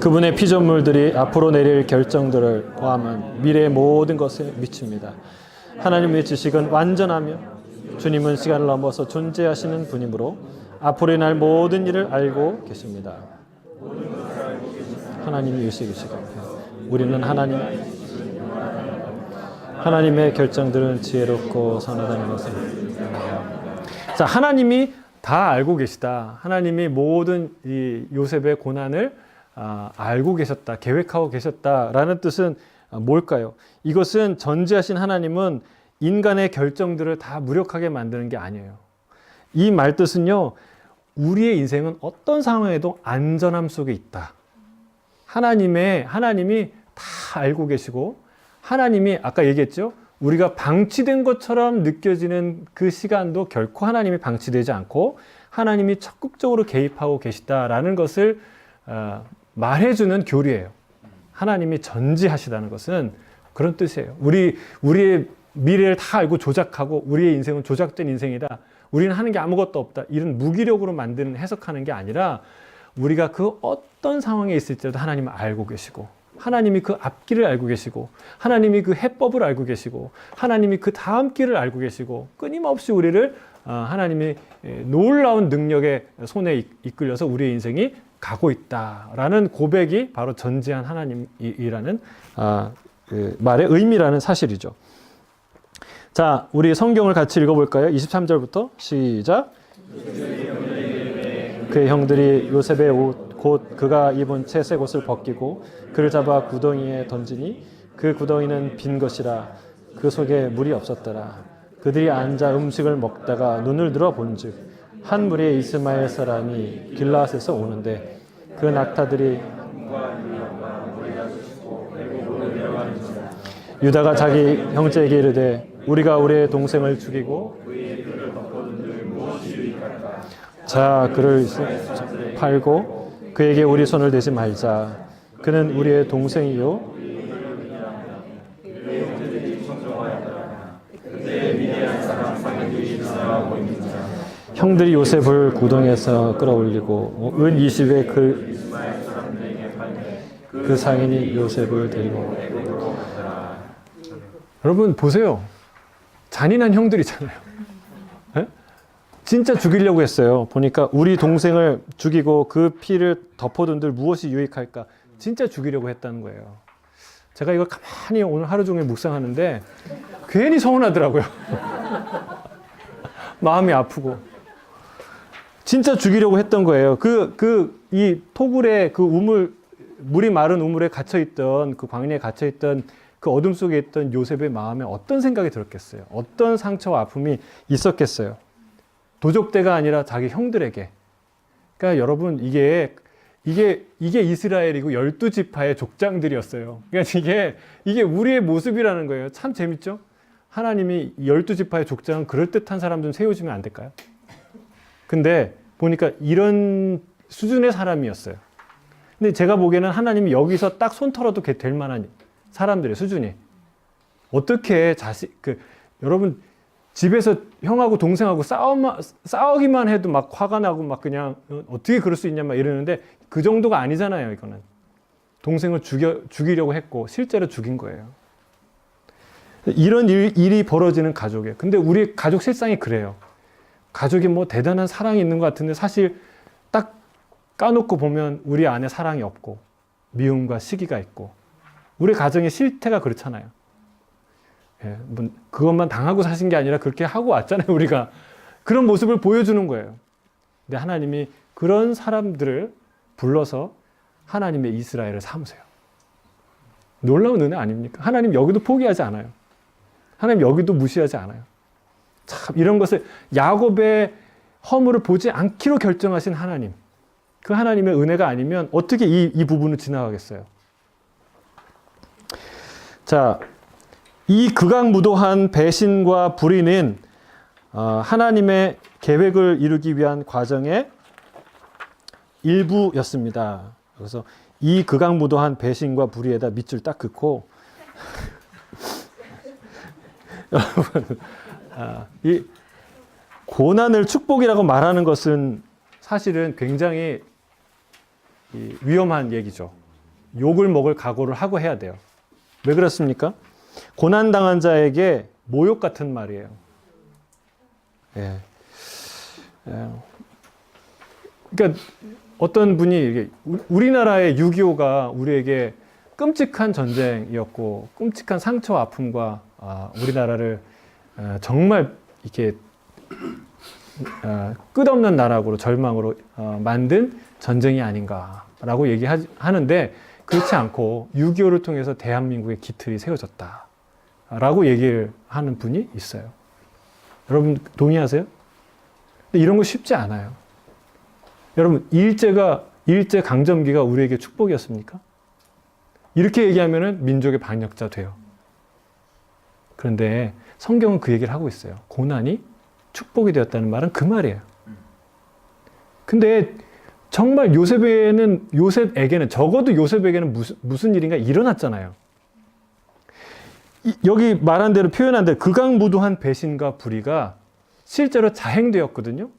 그분의 피조물들이 앞으로 내릴 결정들을 포함한 미래의 모든 것에 미칩니다. 하나님의 지식은 완전하며 주님은 시간을 넘어서 존재하시는 분이므로 앞으로 일어날 모든 일을 알고 계십니다. 하나님이 유시기시고 우리는 하나님의 결정들은 지혜롭고 선하다는 것을. 자, 하나님이 다 알고 계시다. 하나님이 모든 이 요셉의 고난을 알고 계셨다, 계획하고 계셨다라는 뜻은 뭘까요? 이것은 전지하신 하나님은 인간의 결정들을 다 무력하게 만드는 게 아니에요. 이 말뜻은요, 우리의 인생은 어떤 상황에도 안전함 속에 있다. 하나님이 다 알고 계시고, 하나님이 아까 얘기했죠? 우리가 방치된 것처럼 느껴지는 그 시간도 결코 하나님이 방치되지 않고 하나님이 적극적으로 개입하고 계시다라는 것을 말해주는 교리예요. 하나님이 전지하시다는 것은 그런 뜻이에요. 우리의 미래를 다 알고 조작하고 우리의 인생은 조작된 인생이다. 우리는 하는 게 아무것도 없다. 이런 무기력으로 만드는 해석하는 게 아니라 우리가 그 어떤 상황에 있을지라도 하나님을 알고 계시고 하나님이 그 앞길을 알고 계시고 하나님이 그 해법을 알고 계시고 하나님이 그 다음 길을 알고 계시고 끊임없이 우리를 하나님이 놀라운 능력의 손에 이끌려서 우리의 인생이 가고 있다라는 고백이 바로 전지한 하나님이라는 말의 의미라는 사실이죠. 자, 우리 성경을 같이 읽어볼까요? 23절부터 시작. 그의 형들이 요셉의 옷 곧 그가 입은 채색 옷을 벗기고 그를 잡아 구덩이에 던지니 그 구덩이는 빈 것이라 그 속에 물이 없었더라. 그들이 앉아 음식을 먹다가 눈을 들어 본즉 한 무리의 이스마엘 사람이 길라앗에서 오는데 그 낙타들이 유다가 자기 형제에게 이르되 우리가 우리의 동생을 죽이고 자 그를 팔고 그에게 우리 손을 대지 말자. 그는 우리의 동생이요 형들이 요셉을 구덩이에서 끌어올리고 은 20에 그 상인이 요셉을 데리고. 여러분 보세요. 잔인한 형들이잖아요. 에? 진짜 죽이려고 했어요. 보니까 우리 동생을 죽이고 그 피를 덮어둔들 무엇이 유익할까? 진짜 죽이려고 했다는 거예요. 제가 이걸 가만히 오늘 하루 종일 묵상하는데 괜히 서운하더라고요. 마음이 아프고. 진짜 죽이려고 했던 거예요. 이 토굴에 물이 마른 우물에 갇혀있던, 그 광야에 갇혀있던 그 어둠 속에 있던 요셉의 마음에 어떤 생각이 들었겠어요? 어떤 상처와 아픔이 있었겠어요? 도적대가 아니라 자기 형들에게. 그러니까 여러분, 이게 이스라엘이고 12지파의 족장들이었어요. 그러니까 이게 우리의 모습이라는 거예요. 참 재밌죠? 하나님이 12지파의 족장은 그럴듯한 사람 좀 세워주면 안 될까요? 근데 보니까 이런 수준의 사람이었어요. 근데 제가 보기에는 하나님이 여기서 딱 손 털어도 될 만한 사람들의 수준이. 어떻게 여러분, 집에서 형하고 동생하고 싸우기만 해도 막 화가 나고 막 그냥 어떻게 그럴 수 있냐 막 이러는데 그 정도가 아니잖아요, 이거는. 동생을 죽이려고 했고 실제로 죽인 거예요. 이런 일이 벌어지는 가족이에요. 근데 우리 가족 실상이 그래요. 가족이 뭐 대단한 사랑이 있는 것 같은데 사실 딱 까놓고 보면 우리 안에 사랑이 없고 미움과 시기가 있고 우리 가정의 실태가 그렇잖아요. 예, 그것만 당하고 사신 게 아니라 그렇게 하고 왔잖아요, 우리가. 그런 모습을 보여주는 거예요. 근데 하나님이 그런 사람들을 불러서 하나님의 이스라엘을 삼으세요. 놀라운 은혜 아닙니까? 하나님 여기도 포기하지 않아요. 하나님 여기도 무시하지 않아요. 참 이런 것을 야곱의 허물을 보지 않기로 결정하신 하나님. 그 하나님의 은혜가 아니면 어떻게 이 부분을 지나가겠어요? 자, 이 극악무도한 배신과 불의는 하나님의 계획을 이루기 위한 과정에 일부였습니다. 그래서 이 극악무도한 배신과 불의에다 밑줄 딱 긋고 여러분, 이 고난을 축복이라고 말하는 것은 사실은 굉장히 위험한 얘기죠. 욕을 먹을 각오를 하고 해야 돼요. 왜 그렇습니까? 고난당한 자에게 모욕 같은 말이에요. 예. 그러니까 어떤 분이 우리나라의 6.25가 우리에게 끔찍한 전쟁이었고 끔찍한 상처와 아픔과 우리나라를 정말 이렇게 끝없는 나락으로 절망으로 만든 전쟁이 아닌가라고 얘기하는데 그렇지 않고 6.25를 통해서 대한민국의 기틀이 세워졌다라고 얘기를 하는 분이 있어요. 여러분 동의하세요? 근데 이런 거 쉽지 않아요. 여러분 일제 강점기가 우리에게 축복이었습니까? 이렇게 얘기하면은 민족의 반역자 돼요. 그런데 성경은 그 얘기를 하고 있어요. 고난이 축복이 되었다는 말은 그 말이에요. 근데 정말 요셉에게는 적어도 요셉에게는 무슨 일인가 일어났잖아요. 여기 말한 대로 표현한 대로 극악무도한 배신과 불의가 실제로 자행되었거든요.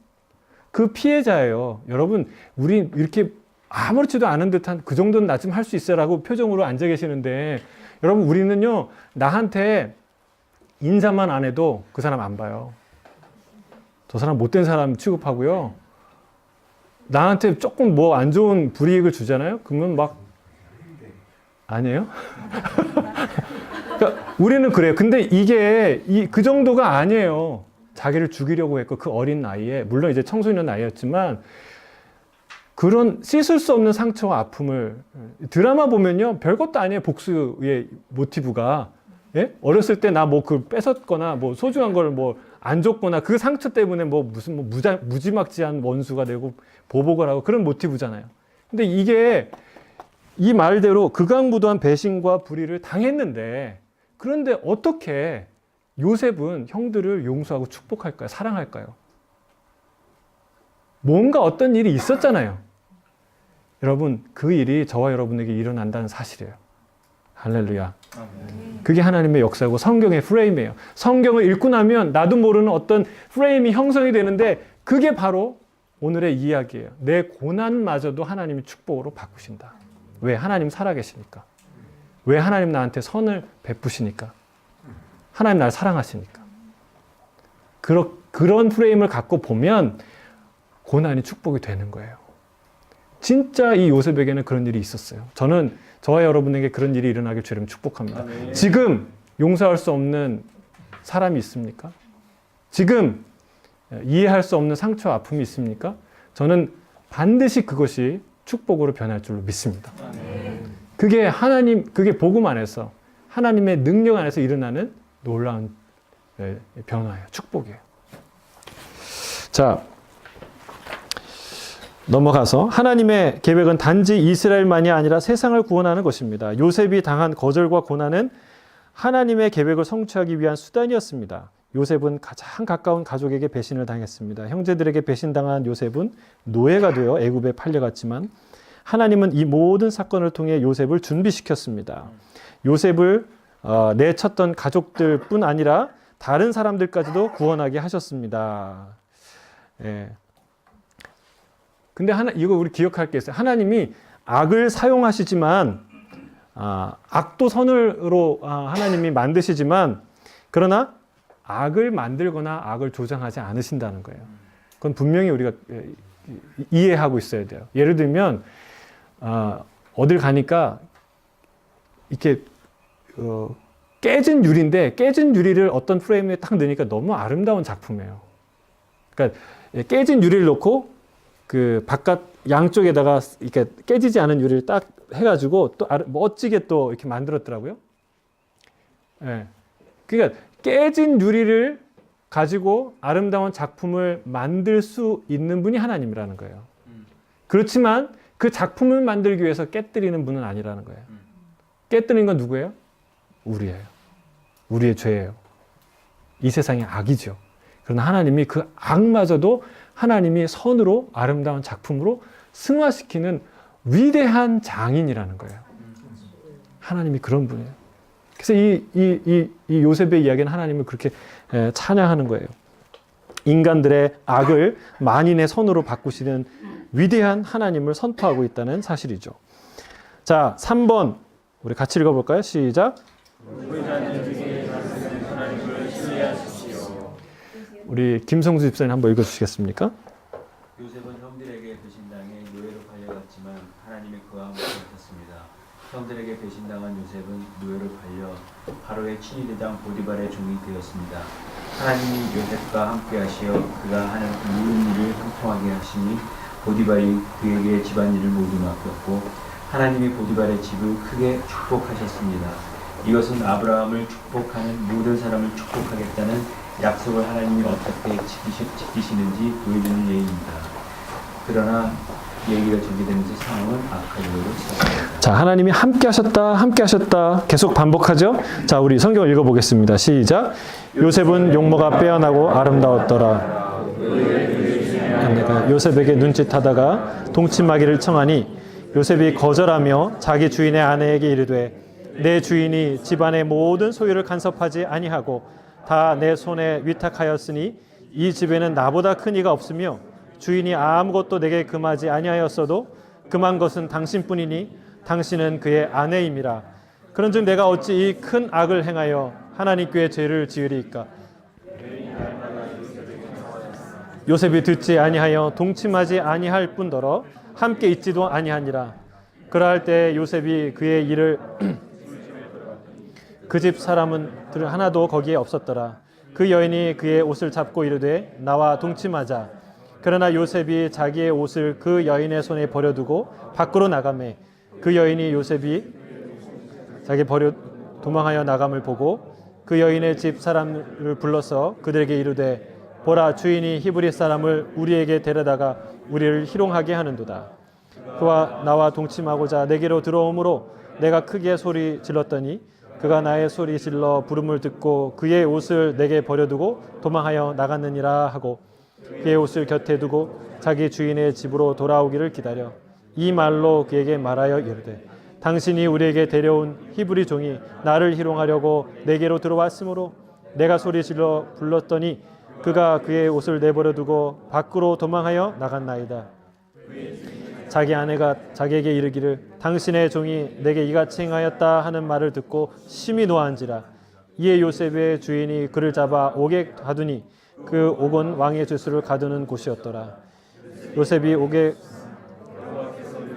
그 피해자예요. 여러분, 우리 이렇게 아무렇지도 않은 듯한 그 정도는 나 좀 할 수 있어라고 표정으로 앉아 계시는데 여러분 우리는요 나한테 인사만 안 해도 그 사람 안 봐요. 저 사람 못된 사람 취급하고요. 나한테 조금 뭐 안 좋은 불이익을 주잖아요. 그러면 막 아니에요? 그러니까 우리는 그래요. 근데 이게 그 정도가 아니에요. 자기를 죽이려고 했고 그 어린 나이에 물론 이제 청소년 나이였지만 그런 씻을 수 없는 상처와 아픔을 드라마 보면요 별것도 아니에요. 복수의 모티브가 예? 어렸을 때 나 뭐 그 뺏었거나 뭐 소중한 걸 뭐 안 줬거나 그 상처 때문에 뭐 무슨 뭐 무지막지한 원수가 되고 보복을 하고 그런 모티브잖아요. 근데 이게 이 말대로 극악무도한 배신과 불의를 당했는데 그런데 어떻게 요셉은 형들을 용서하고 축복할까요? 사랑할까요? 뭔가 어떤 일이 있었잖아요. 여러분 그 일이 저와 여러분에게 일어난다는 사실이에요. 할렐루야. 그게 하나님의 역사고 성경의 프레임이에요. 성경을 읽고 나면 나도 모르는 어떤 프레임이 형성이 되는데 그게 바로 오늘의 이야기예요. 내 고난마저도 하나님이 축복으로 바꾸신다. 왜? 하나님 살아계시니까. 왜? 하나님 나한테 선을 베푸시니까. 하나님 나를 사랑하시니까. 그런 프레임을 갖고 보면 고난이 축복이 되는 거예요. 진짜 이 요셉에게는 그런 일이 있었어요. 저는 저와 여러분에게 그런 일이 일어나길 주님 축복합니다. 아멘. 지금 용서할 수 없는 사람이 있습니까? 지금 이해할 수 없는 상처와 아픔이 있습니까? 저는 반드시 그것이 축복으로 변할 줄로 믿습니다. 아멘. 그게 복음 안에서 하나님의 능력 안에서 일어나는 놀라운 변화예요. 축복이에요. 자, 넘어가서 하나님의 계획은 단지 이스라엘만이 아니라 세상을 구원하는 것입니다. 요셉이 당한 거절과 고난은 하나님의 계획을 성취하기 위한 수단이었습니다. 요셉은 가장 가까운 가족에게 배신을 당했습니다. 형제들에게 배신당한 요셉은 노예가 되어 애굽에 팔려갔지만 하나님은 이 모든 사건을 통해 요셉을 준비시켰습니다. 요셉을 내쳤던 가족들뿐 아니라 다른 사람들까지도 구원하게 하셨습니다. 예. 근데 이거 우리 기억할 게 있어요. 하나님이 악을 사용하시지만 악도 선으로 하나님이 만드시지만 그러나 악을 만들거나 악을 조장하지 않으신다는 거예요. 그건 분명히 우리가 이해하고 있어야 돼요. 예를 들면 어딜 가니까 이렇게 깨진 유리인데 깨진 유리를 어떤 프레임에 딱 넣으니까 너무 아름다운 작품이에요. 그러니까 깨진 유리를 놓고 그 바깥 양쪽에다가 이렇게 깨지지 않은 유리를 딱 해가지고 또 멋지게 또 이렇게 만들었더라고요. 예. 그러니까 깨진 유리를 가지고 아름다운 작품을 만들 수 있는 분이 하나님이라는 거예요. 그렇지만 그 작품을 만들기 위해서 깨뜨리는 분은 아니라는 거예요. 깨뜨리는 건 누구예요? 우리예요. 우리의 죄예요. 이 세상의 악이죠. 그러나 하나님이 그 악마저도 하나님이 선으로 아름다운 작품으로 승화시키는 위대한 장인이라는 거예요. 하나님이 그런 분이에요. 그래서 이 요셉의 이야기는 하나님을 그렇게 찬양하는 거예요. 인간들의 악을 만인의 선으로 바꾸시는 위대한 하나님을 선포하고 있다는 사실이죠. 자, 3번 우리 같이 읽어볼까요? 시작. 우리 김성수 집사님 한번 읽어주시겠습니까? 요셉은 형들에게 배신당해 노예로 팔려갔지만 하나님이 그와 함께 하셨습니다. 형들에게 배신당한 요셉은 노예로 팔려 바로의 친위대장 보디발의 종이 되었습니다. 하나님이 요셉과 함께 하시어 그가 하는 모든 일을 형통하게 하시니 보디발이 그에게 집안일을 모두 맡겼고 하나님이 보디발의 집을 크게 축복하셨습니다. 이것은 아브라함을 축복하는 모든 사람을 축복하겠다는 약속을 하나님이 어떻게 지키시는지 보여주는 예입니다. 그러나 얘기가 전개되면서 상황은 악화되고 시작합니다. 자, 하나님이 함께 하셨다 계속 반복하죠. 자, 우리 성경을 읽어보겠습니다. 시작. 요셉은 용모가 빼어나고 아름다웠더라. 내가 요셉에게 눈짓하다가 동침하기를 청하니 요셉이 거절하며 자기 주인의 아내에게 이르되 내 주인이 집안의 모든 소유를 간섭하지 아니하고 다 내 손에 위탁하였으니 이 집에는 나보다 큰 이가 없으며 주인이 아무것도 내게 금하지 아니하였어도 금한 것은 당신뿐이니 당신은 그의 아내임이라. 그런즉 내가 어찌 이 큰 악을 행하여 하나님께 죄를 지으리이까. 요셉이 듣지 아니하여 동침하지 아니할 뿐더러 함께 있지도 아니하니라. 그러할 때 요셉이 그의 일을 그 집 사람은 하나도 거기에 없었더라. 그 여인이 그의 옷을 잡고 이르되 나와 동침하자. 그러나 요셉이 자기의 옷을 그 여인의 손에 버려두고 밖으로 나가매 그 여인이 요셉이 자기 버려 도망하여 나감을 보고 그 여인의 집 사람을 불러서 그들에게 이르되 보라, 주인이 히브리 사람을 우리에게 데려다가 우리를 희롱하게 하는도다. 그와 나와 동침하고자 내게로 들어오므로 내가 크게 소리 질렀더니 그가 나의 소리 질러 부름을 듣고 그의 옷을 내게 버려두고 도망하여 나갔느니라 하고 그의 옷을 곁에 두고 자기 주인의 집으로 돌아오기를 기다려 이 말로 그에게 말하여 이르되 당신이 우리에게 데려온 히브리 종이 나를 희롱하려고 내게로 들어왔으므로 내가 소리 질러 불렀더니 그가 그의 옷을 내버려 두고 밖으로 도망하여 나갔나이다. 자기 아내가 자기에게 이르기를 당신의 종이 내게 이같이 행하였다 하는 말을 듣고 심히 노한지라. 이에 요셉의 주인이 그를 잡아 옥에 가두니 그 옥은 왕의 죄수를 가두는 곳이었더라. 요셉이 옥에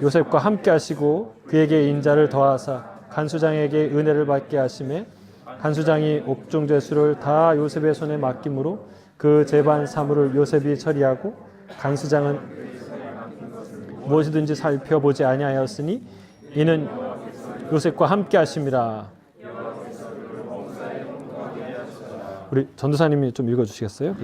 요셉과 함께 하시고 그에게 인자를 더하사 간수장에게 은혜를 받게 하심에 간수장이 옥중 죄수를 다 요셉의 손에 맡김으로 그 재반 사물을 요셉이 처리하고 간수장은 무엇이든지 살펴보지 아니하였으니 이는 요셉과 함께 하심이라. 우리 전도사님이 좀 읽어주시겠어요?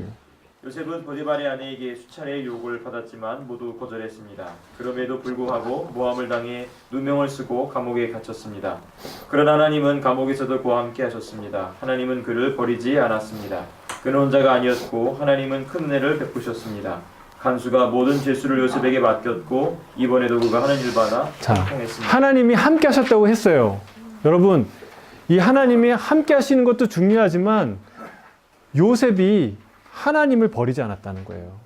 요셉은 보디발의 아내에게 수차례 요구를 받았지만 모두 거절했습니다. 그럼에도 불구하고 모함을 당해 누명을 쓰고 감옥에 갇혔습니다. 그러나 하나님은 감옥에서도 그와 함께 하셨습니다. 하나님은 그를 버리지 않았습니다. 그는 혼자가 아니었고 하나님은 큰 은혜를 베푸셨습니다. 간수가 모든 죄수를 요셉에게 맡겼고 이번에도 그가 하는 일마다 형통했습니다. 하나님이 함께 하셨다고 했어요. 여러분, 이 하나님이 함께 하시는 것도 중요하지만 요셉이 하나님을 버리지 않았다는 거예요.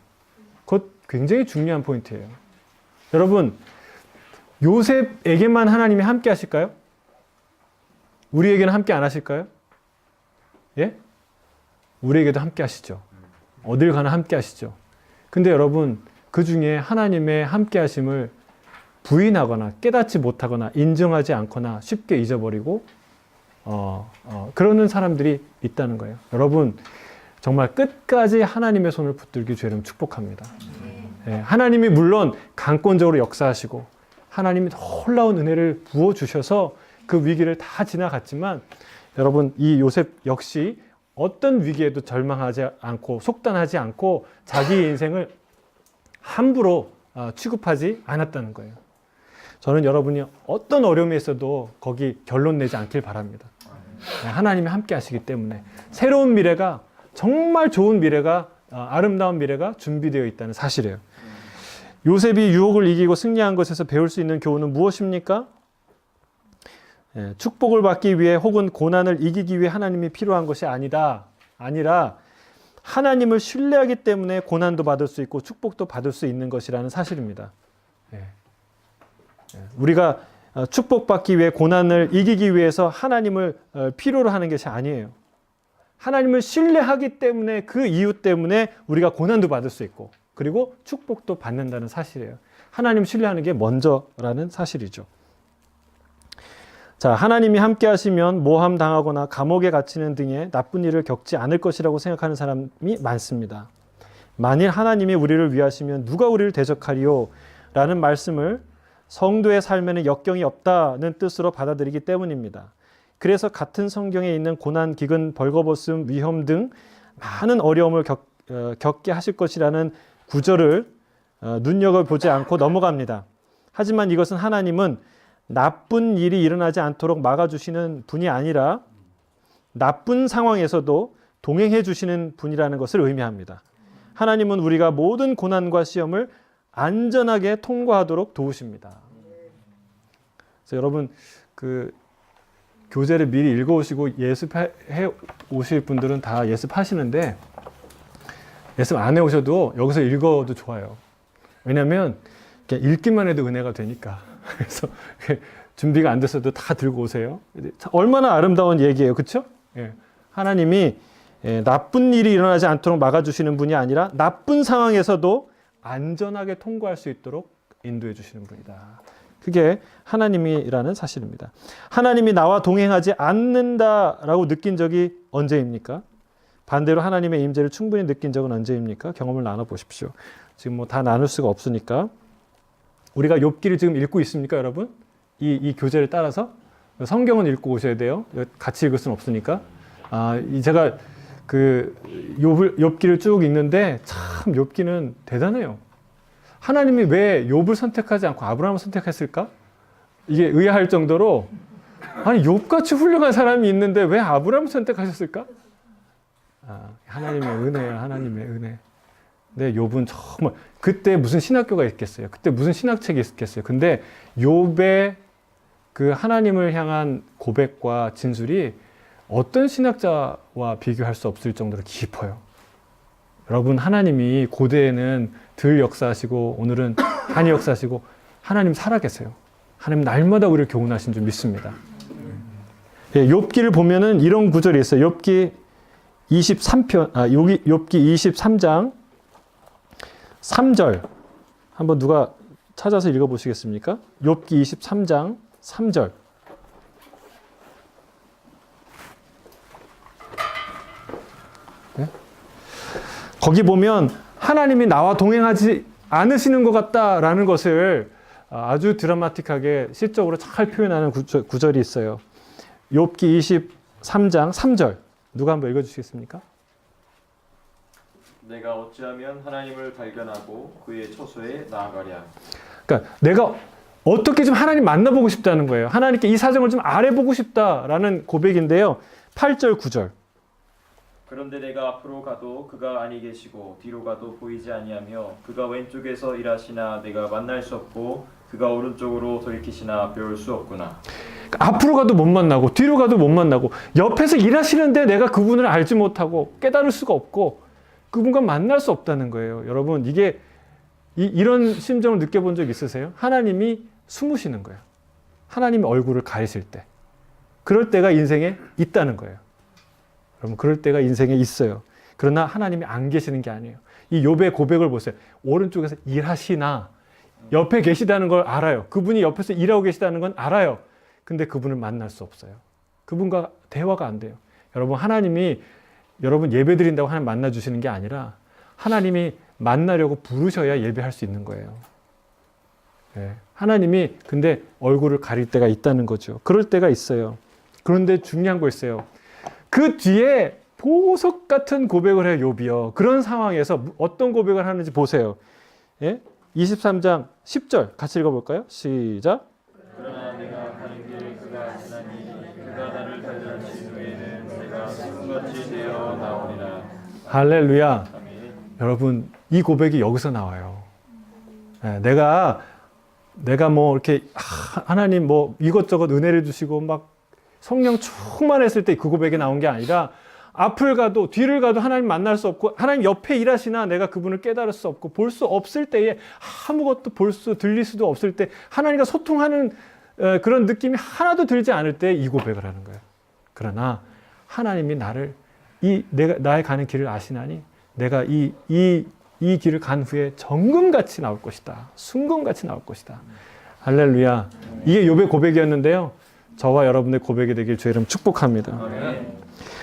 그것 굉장히 중요한 포인트예요. 여러분, 요셉에게만 하나님이 함께 하실까요? 우리에게는 함께 안 하실까요? 예? 우리에게도 함께 하시죠. 어딜 가나 함께 하시죠. 근데 여러분, 그 중에 하나님의 함께 하심을 부인하거나 깨닫지 못하거나 인정하지 않거나 쉽게 잊어버리고 그러는 사람들이 있다는 거예요. 여러분, 정말 끝까지 하나님의 손을 붙들기 주여름 축복합니다. 예, 하나님이 물론 강권적으로 역사하시고 하나님이 놀라운 은혜를 부어주셔서 그 위기를 다 지나갔지만 여러분, 이 요셉 역시 어떤 위기에도 절망하지 않고 속단하지 않고 자기 인생을 함부로 취급하지 않았다는 거예요. 저는 여러분이 어떤 어려움에 있어도 거기 결론 내지 않길 바랍니다. 하나님이 함께 하시기 때문에 새로운 미래가, 정말 좋은 미래가, 아름다운 미래가 준비되어 있다는 사실이에요. 요셉이 유혹을 이기고 승리한 것에서 배울 수 있는 교훈은 무엇입니까? 축복을 받기 위해 혹은 고난을 이기기 위해 하나님이 필요한 것이 아니라 하나님을 신뢰하기 때문에 고난도 받을 수 있고 축복도 받을 수 있는 것이라는 사실입니다. 우리가 축복받기 위해 고난을 이기기 위해서 하나님을 필요로 하는 것이 아니에요. 하나님을 신뢰하기 때문에 그 이유 때문에 우리가 고난도 받을 수 있고 그리고 축복도 받는다는 사실이에요. 하나님 신뢰하는 게 먼저라는 사실이죠. 자, 하나님이 함께 하시면 모함 당하거나 감옥에 갇히는 등의 나쁜 일을 겪지 않을 것이라고 생각하는 사람이 많습니다. 만일 하나님이 우리를 위하시면 누가 우리를 대적하리요? 라는 말씀을 성도의 삶에는 역경이 없다는 뜻으로 받아들이기 때문입니다. 그래서 같은 성경에 있는 고난, 기근, 벌거벗음, 위험 등 많은 어려움을 겪게 하실 것이라는 구절을 눈여겨보지 않고 넘어갑니다. 하지만 이것은 하나님은 나쁜 일이 일어나지 않도록 막아주시는 분이 아니라 나쁜 상황에서도 동행해 주시는 분이라는 것을 의미합니다. 하나님은 우리가 모든 고난과 시험을 안전하게 통과하도록 도우십니다. 그래서 여러분 그 교재를 미리 읽어오시고 예습해 오실 분들은 다 예습하시는데 예습 안 해오셔도 여기서 읽어도 좋아요. 왜냐하면 읽기만 해도 은혜가 되니까. 그래서 준비가 안 됐어도 다 들고 오세요. 얼마나 아름다운 얘기예요. 그렇죠? 하나님이 나쁜 일이 일어나지 않도록 막아주시는 분이 아니라 나쁜 상황에서도 안전하게 통과할 수 있도록 인도해 주시는 분이다. 그게 하나님이라는 사실입니다. 하나님이 나와 동행하지 않는다라고 느낀 적이 언제입니까? 반대로 하나님의 임재를 충분히 느낀 적은 언제입니까? 경험을 나눠보십시오. 지금 뭐 다 나눌 수가 없으니까. 우리가 욥기를 지금 읽고 있습니까, 여러분? 이 교재를 따라서 성경은 읽고 오셔야 돼요. 같이 읽을 수는 없으니까. 제가 그 욥기를 쭉 읽는데 참 욥기는 대단해요. 하나님이 왜 욥을 선택하지 않고 아브라함을 선택했을까? 이게 의아할 정도로 아니 욥같이 훌륭한 사람이 있는데 왜 아브라함을 선택하셨을까? 하나님의 은혜야, 하나님의 은혜. 근데 욥은 정말 그때 무슨 신학교가 있겠어요? 그때 무슨 신학책이 있겠어요? 근데 욥의 그 하나님을 향한 고백과 진술이 어떤 신학자와 비교할 수 없을 정도로 깊어요. 여러분, 하나님이 고대에는 들 역사하시고 오늘은 한이 역사하시고 하나님 살아계세요. 하나님 날마다 우리를 교훈하신 줄 믿습니다. 욥기를 보면은 이런 구절이 있어요. 욥기 23장 3절 한번 누가 찾아서 읽어보시겠습니까? 욥기 23장 3절. 네? 거기 보면 하나님이 나와 동행하지 않으시는 것 같다라는 것을 아주 드라마틱하게 시적으로 잘 표현하는 구절이 있어요. 욥기 23장 3절. 누가 한번 읽어주시겠습니까? 내가 어찌하면 하나님을 발견하고 그의 처소에 나아가랴. 그러니까 내가 어떻게 좀 하나님 만나보고 싶다는 거예요. 하나님께 이 사정을 좀 알아보고 싶다라는 고백인데요. 8절, 9절. 그런데 내가 앞으로 가도 그가 아니 계시고 뒤로 가도 보이지 아니하며 그가 왼쪽에서 일하시나 내가 만날 수 없고 그가 오른쪽으로 돌이키시나 배울 수 없구나. 앞으로 가도 못 만나고 뒤로 가도 못 만나고 옆에서 일하시는데 내가 그분을 알지 못하고 깨달을 수가 없고 그분과 만날 수 없다는 거예요. 여러분, 이게 이런 심정을 느껴본 적 있으세요? 하나님이 숨으시는 거예요. 하나님의 얼굴을 가리실 때. 그럴 때가 인생에 있다는 거예요. 여러분, 그럴 때가 인생에 있어요. 그러나 하나님이 안 계시는 게 아니에요. 이 욥의 고백을 보세요. 오른쪽에서 일하시나 옆에 계시다는 걸 알아요. 그분이 옆에서 일하고 계시다는 건 알아요. 근데 그분을 만날 수 없어요. 그분과 대화가 안 돼요. 여러분, 하나님이 여러분 예배 드린다고 하나님 만나주시는 게 아니라 하나님이 만나려고 부르셔야 예배할 수 있는 거예요. 네. 하나님이 근데 얼굴을 가릴 때가 있다는 거죠. 그럴 때가 있어요. 그런데 중요한 거 있어요. 그 뒤에 보석 같은 고백을 해요, 욥이요. 그런 상황에서 어떤 고백을 하는지 보세요. 예? 23장 10절 같이 읽어볼까요? 시작. 그러나 내가 가는 길 그가 지나니 그가 나를 발견하신 후에는 내가 소금같이 되어 나오리라. 할렐루야. 아멘. 여러분, 이 고백이 여기서 나와요. 예, 내가 뭐 이렇게 하나님 뭐 이것저것 은혜를 주시고 막 성령 충만했을 때 그 고백이 나온 게 아니라 앞을 가도 뒤를 가도 하나님 만날 수 없고 하나님 옆에 일하시나 내가 그분을 깨달을 수 없고 볼 수 없을 때에 아무것도 들릴 수도 없을 때 하나님과 소통하는 그런 느낌이 하나도 들지 않을 때 이 고백을 하는 거예요. 그러나 하나님이 나의 가는 길을 아시나니 내가 이 길을 간 후에 정금같이 나올 것이다. 순금같이 나올 것이다. 할렐루야. 이게 욥의 고백이었는데요. 저와 여러분의 고백이 되길 주의 이름 축복합니다.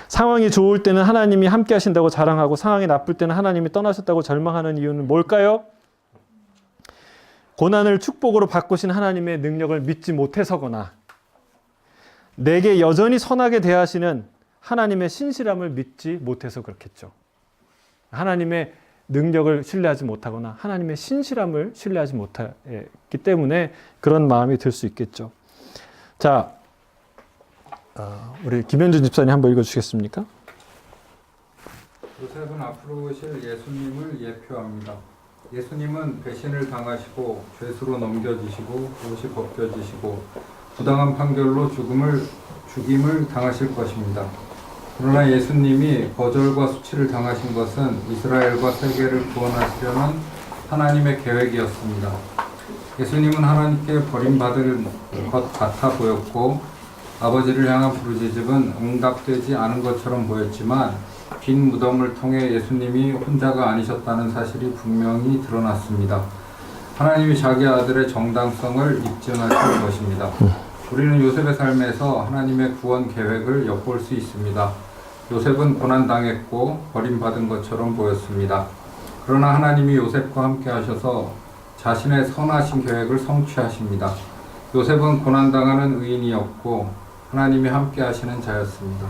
상황이 좋을 때는 하나님이 함께 하신다고 자랑하고 상황이 나쁠 때는 하나님이 떠나셨다고 절망하는 이유는 뭘까요? 고난을 축복으로 바꾸신 하나님의 능력을 믿지 못해서거나 내게 여전히 선하게 대하시는 하나님의 신실함을 믿지 못해서 그렇겠죠. 하나님의 능력을 신뢰하지 못하거나 하나님의 신실함을 신뢰하지 못했기 때문에 그런 마음이 들 수 있겠죠. 자, 우리 김현준 집사님 한번 읽어주시겠습니까? 요셉은 앞으로 오실 예수님을 예표합니다. 예수님은 배신을 당하시고 죄수로 넘겨지시고 옷이 벗겨지시고 부당한 판결로 죽임을 당하실 것입니다. 그러나 예수님이 거절과 수치를 당하신 것은 이스라엘과 세계를 구원하시려는 하나님의 계획이었습니다. 예수님은 하나님께 버림받을 것 같아 보였고 아버지를 향한 부르짖음은 응답되지 않은 것처럼 보였지만 빈 무덤을 통해 예수님이 혼자가 아니셨다는 사실이 분명히 드러났습니다. 하나님이 자기 아들의 정당성을 입증하실 것입니다. 우리는 요셉의 삶에서 하나님의 구원 계획을 엿볼 수 있습니다. 요셉은 고난당했고 버림받은 것처럼 보였습니다. 그러나 하나님이 요셉과 함께 하셔서 자신의 선하신 계획을 성취하십니다. 요셉은 고난당하는 의인이었고 하나님이 함께 하시는 자였습니다.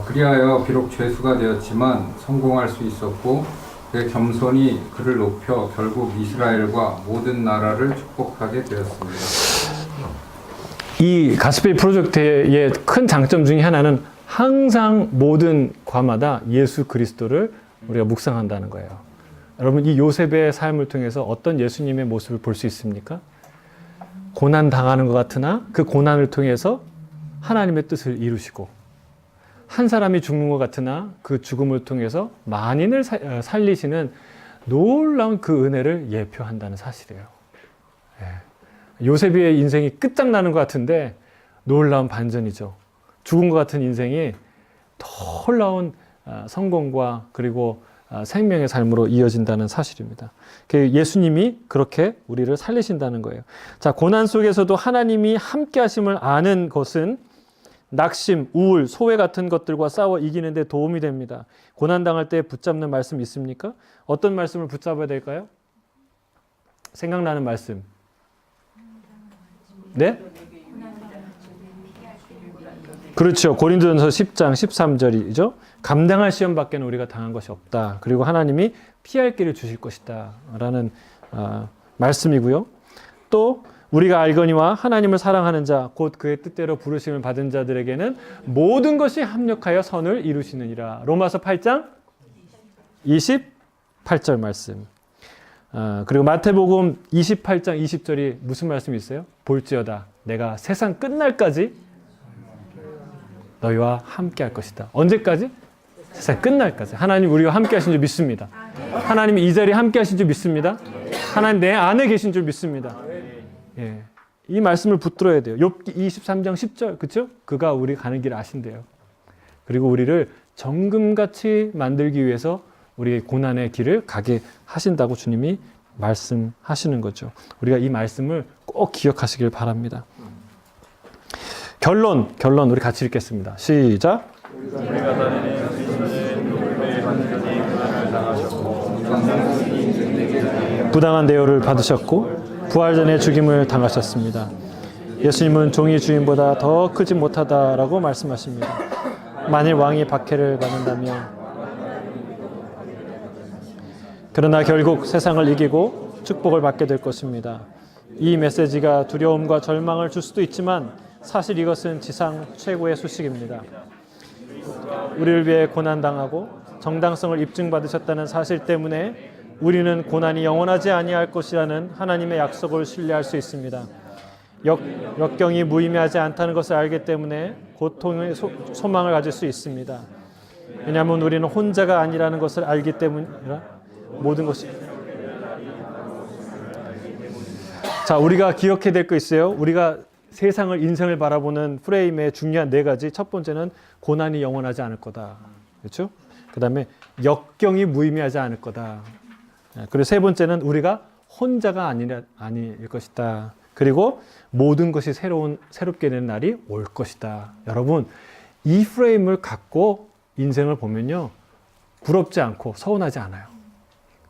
그리하여 비록 죄수가 되었지만 성공할 수 있었고 그의 겸손이 그를 높여 결국 이스라엘과 모든 나라를 축복하게 되었습니다. 이 가스페이 프로젝트의 큰 장점 중에 하나는 항상 모든 과마다 예수 그리스도를 우리가 묵상한다는 거예요. 여러분, 이 요셉의 삶을 통해서 어떤 예수님의 모습을 볼 수 있습니까? 고난 당하는 것 같으나 그 고난을 통해서 하나님의 뜻을 이루시고 한 사람이 죽는 것 같으나 그 죽음을 통해서 만인을 살리시는 놀라운 그 은혜를 예표한다는 사실이에요. 요셉의 인생이 끝장나는 것 같은데 놀라운 반전이죠. 죽은 것 같은 인생이 놀라운 성공과 그리고 생명의 삶으로 이어진다는 사실입니다. 예수님이 그렇게 우리를 살리신다는 거예요. 자, 고난 속에서도 하나님이 함께 하심을 아는 것은 낙심, 우울, 소외 같은 것들과 싸워 이기는 데 도움이 됩니다. 고난 당할 때 붙잡는 말씀 있습니까? 어떤 말씀을 붙잡아야 될까요? 생각나는 말씀. 네? 그렇죠. 고린도전서 10장 13절이죠. 감당할 시험밖에는 우리가 당한 것이 없다. 그리고 하나님이 피할 길을 주실 것이다. 라는 말씀이고요. 또 우리가 알거니와 하나님을 사랑하는 자, 곧 그의 뜻대로 부르심을 받은 자들에게는 모든 것이 합력하여 선을 이루시느니라. 로마서 8장 28절 말씀. 그리고 마태복음 28장 20절이 무슨 말씀이 있어요? 볼지어다 내가 세상 끝날까지 너희와 함께 할 것이다. 언제까지? 세상 끝날까지. 하나님 우리와 함께 하신 줄 믿습니다. 하나님이 이 자리에 함께 하신 줄 믿습니다. 하나님 내 안에 계신 줄 믿습니다. 예. 이 말씀을 붙들어야 돼요. 욥기 23장 10절, 그렇죠? 그가 우리 가는 길을 아신대요. 그리고 우리를 정금같이 만들기 위해서 우리의 고난의 길을 가게 하신다고 주님이 말씀하시는 거죠. 우리가 이 말씀을 꼭 기억하시길 바랍니다. 결론 우리 같이 읽겠습니다. 시작. 우리가 다니는 그리스도는 우리의 반전이 고난을 당하셨고 부당한 대우를 받으셨고 부활 전에 죽임을 당하셨습니다. 예수님은 종이 주인보다 더 크지 못하다라고 말씀하십니다. 만일 왕이 박해를 받는다면 그러나 결국 세상을 이기고 축복을 받게 될 것입니다. 이 메시지가 두려움과 절망을 줄 수도 있지만 사실 이것은 지상 최고의 소식입니다. 우리를 위해 고난당하고 정당성을 입증받으셨다는 사실 때문에 우리는 고난이 영원하지 아니할 것이라는 하나님의 약속을 신뢰할 수 있습니다. 역경이 무의미하지 않다는 것을 알기 때문에 고통의 소망을 가질 수 있습니다. 왜냐하면 우리는 혼자가 아니라는 것을 알기 때문이라 모든 것이. 자, 우리가 기억해야 될 거 있어요. 우리가 세상을, 인생을 바라보는 프레임의 중요한 4가지. 첫 번째는 고난이 영원하지 않을 거다. 그렇죠? 그 다음에 역경이 무의미하지 않을 거다. 그리고 3번째는 우리가 혼자가 아닐 것이다. 그리고 모든 것이 새롭게 되는 날이 올 것이다. 여러분, 이 프레임을 갖고 인생을 보면요, 부럽지 않고 서운하지 않아요.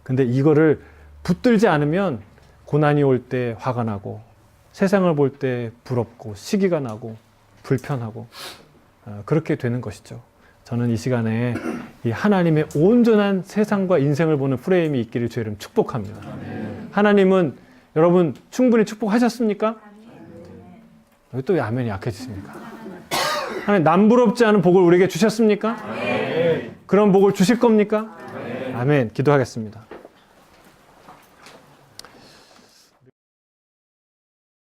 근데 이거를 붙들지 않으면 고난이 올 때 화가 나고, 세상을 볼 때 부럽고, 시기가 나고, 불편하고, 그렇게 되는 것이죠. 저는 이 시간에 이 하나님의 온전한 세상과 인생을 보는 프레임이 있기를 주의 이름 축복합니다. 하나님은 여러분 충분히 축복하셨습니까? 여기 또 왜 아멘이 약해지십니까? 하나님 남부럽지 않은 복을 우리에게 주셨습니까? 그런 복을 주실 겁니까? 아멘. 기도하겠습니다.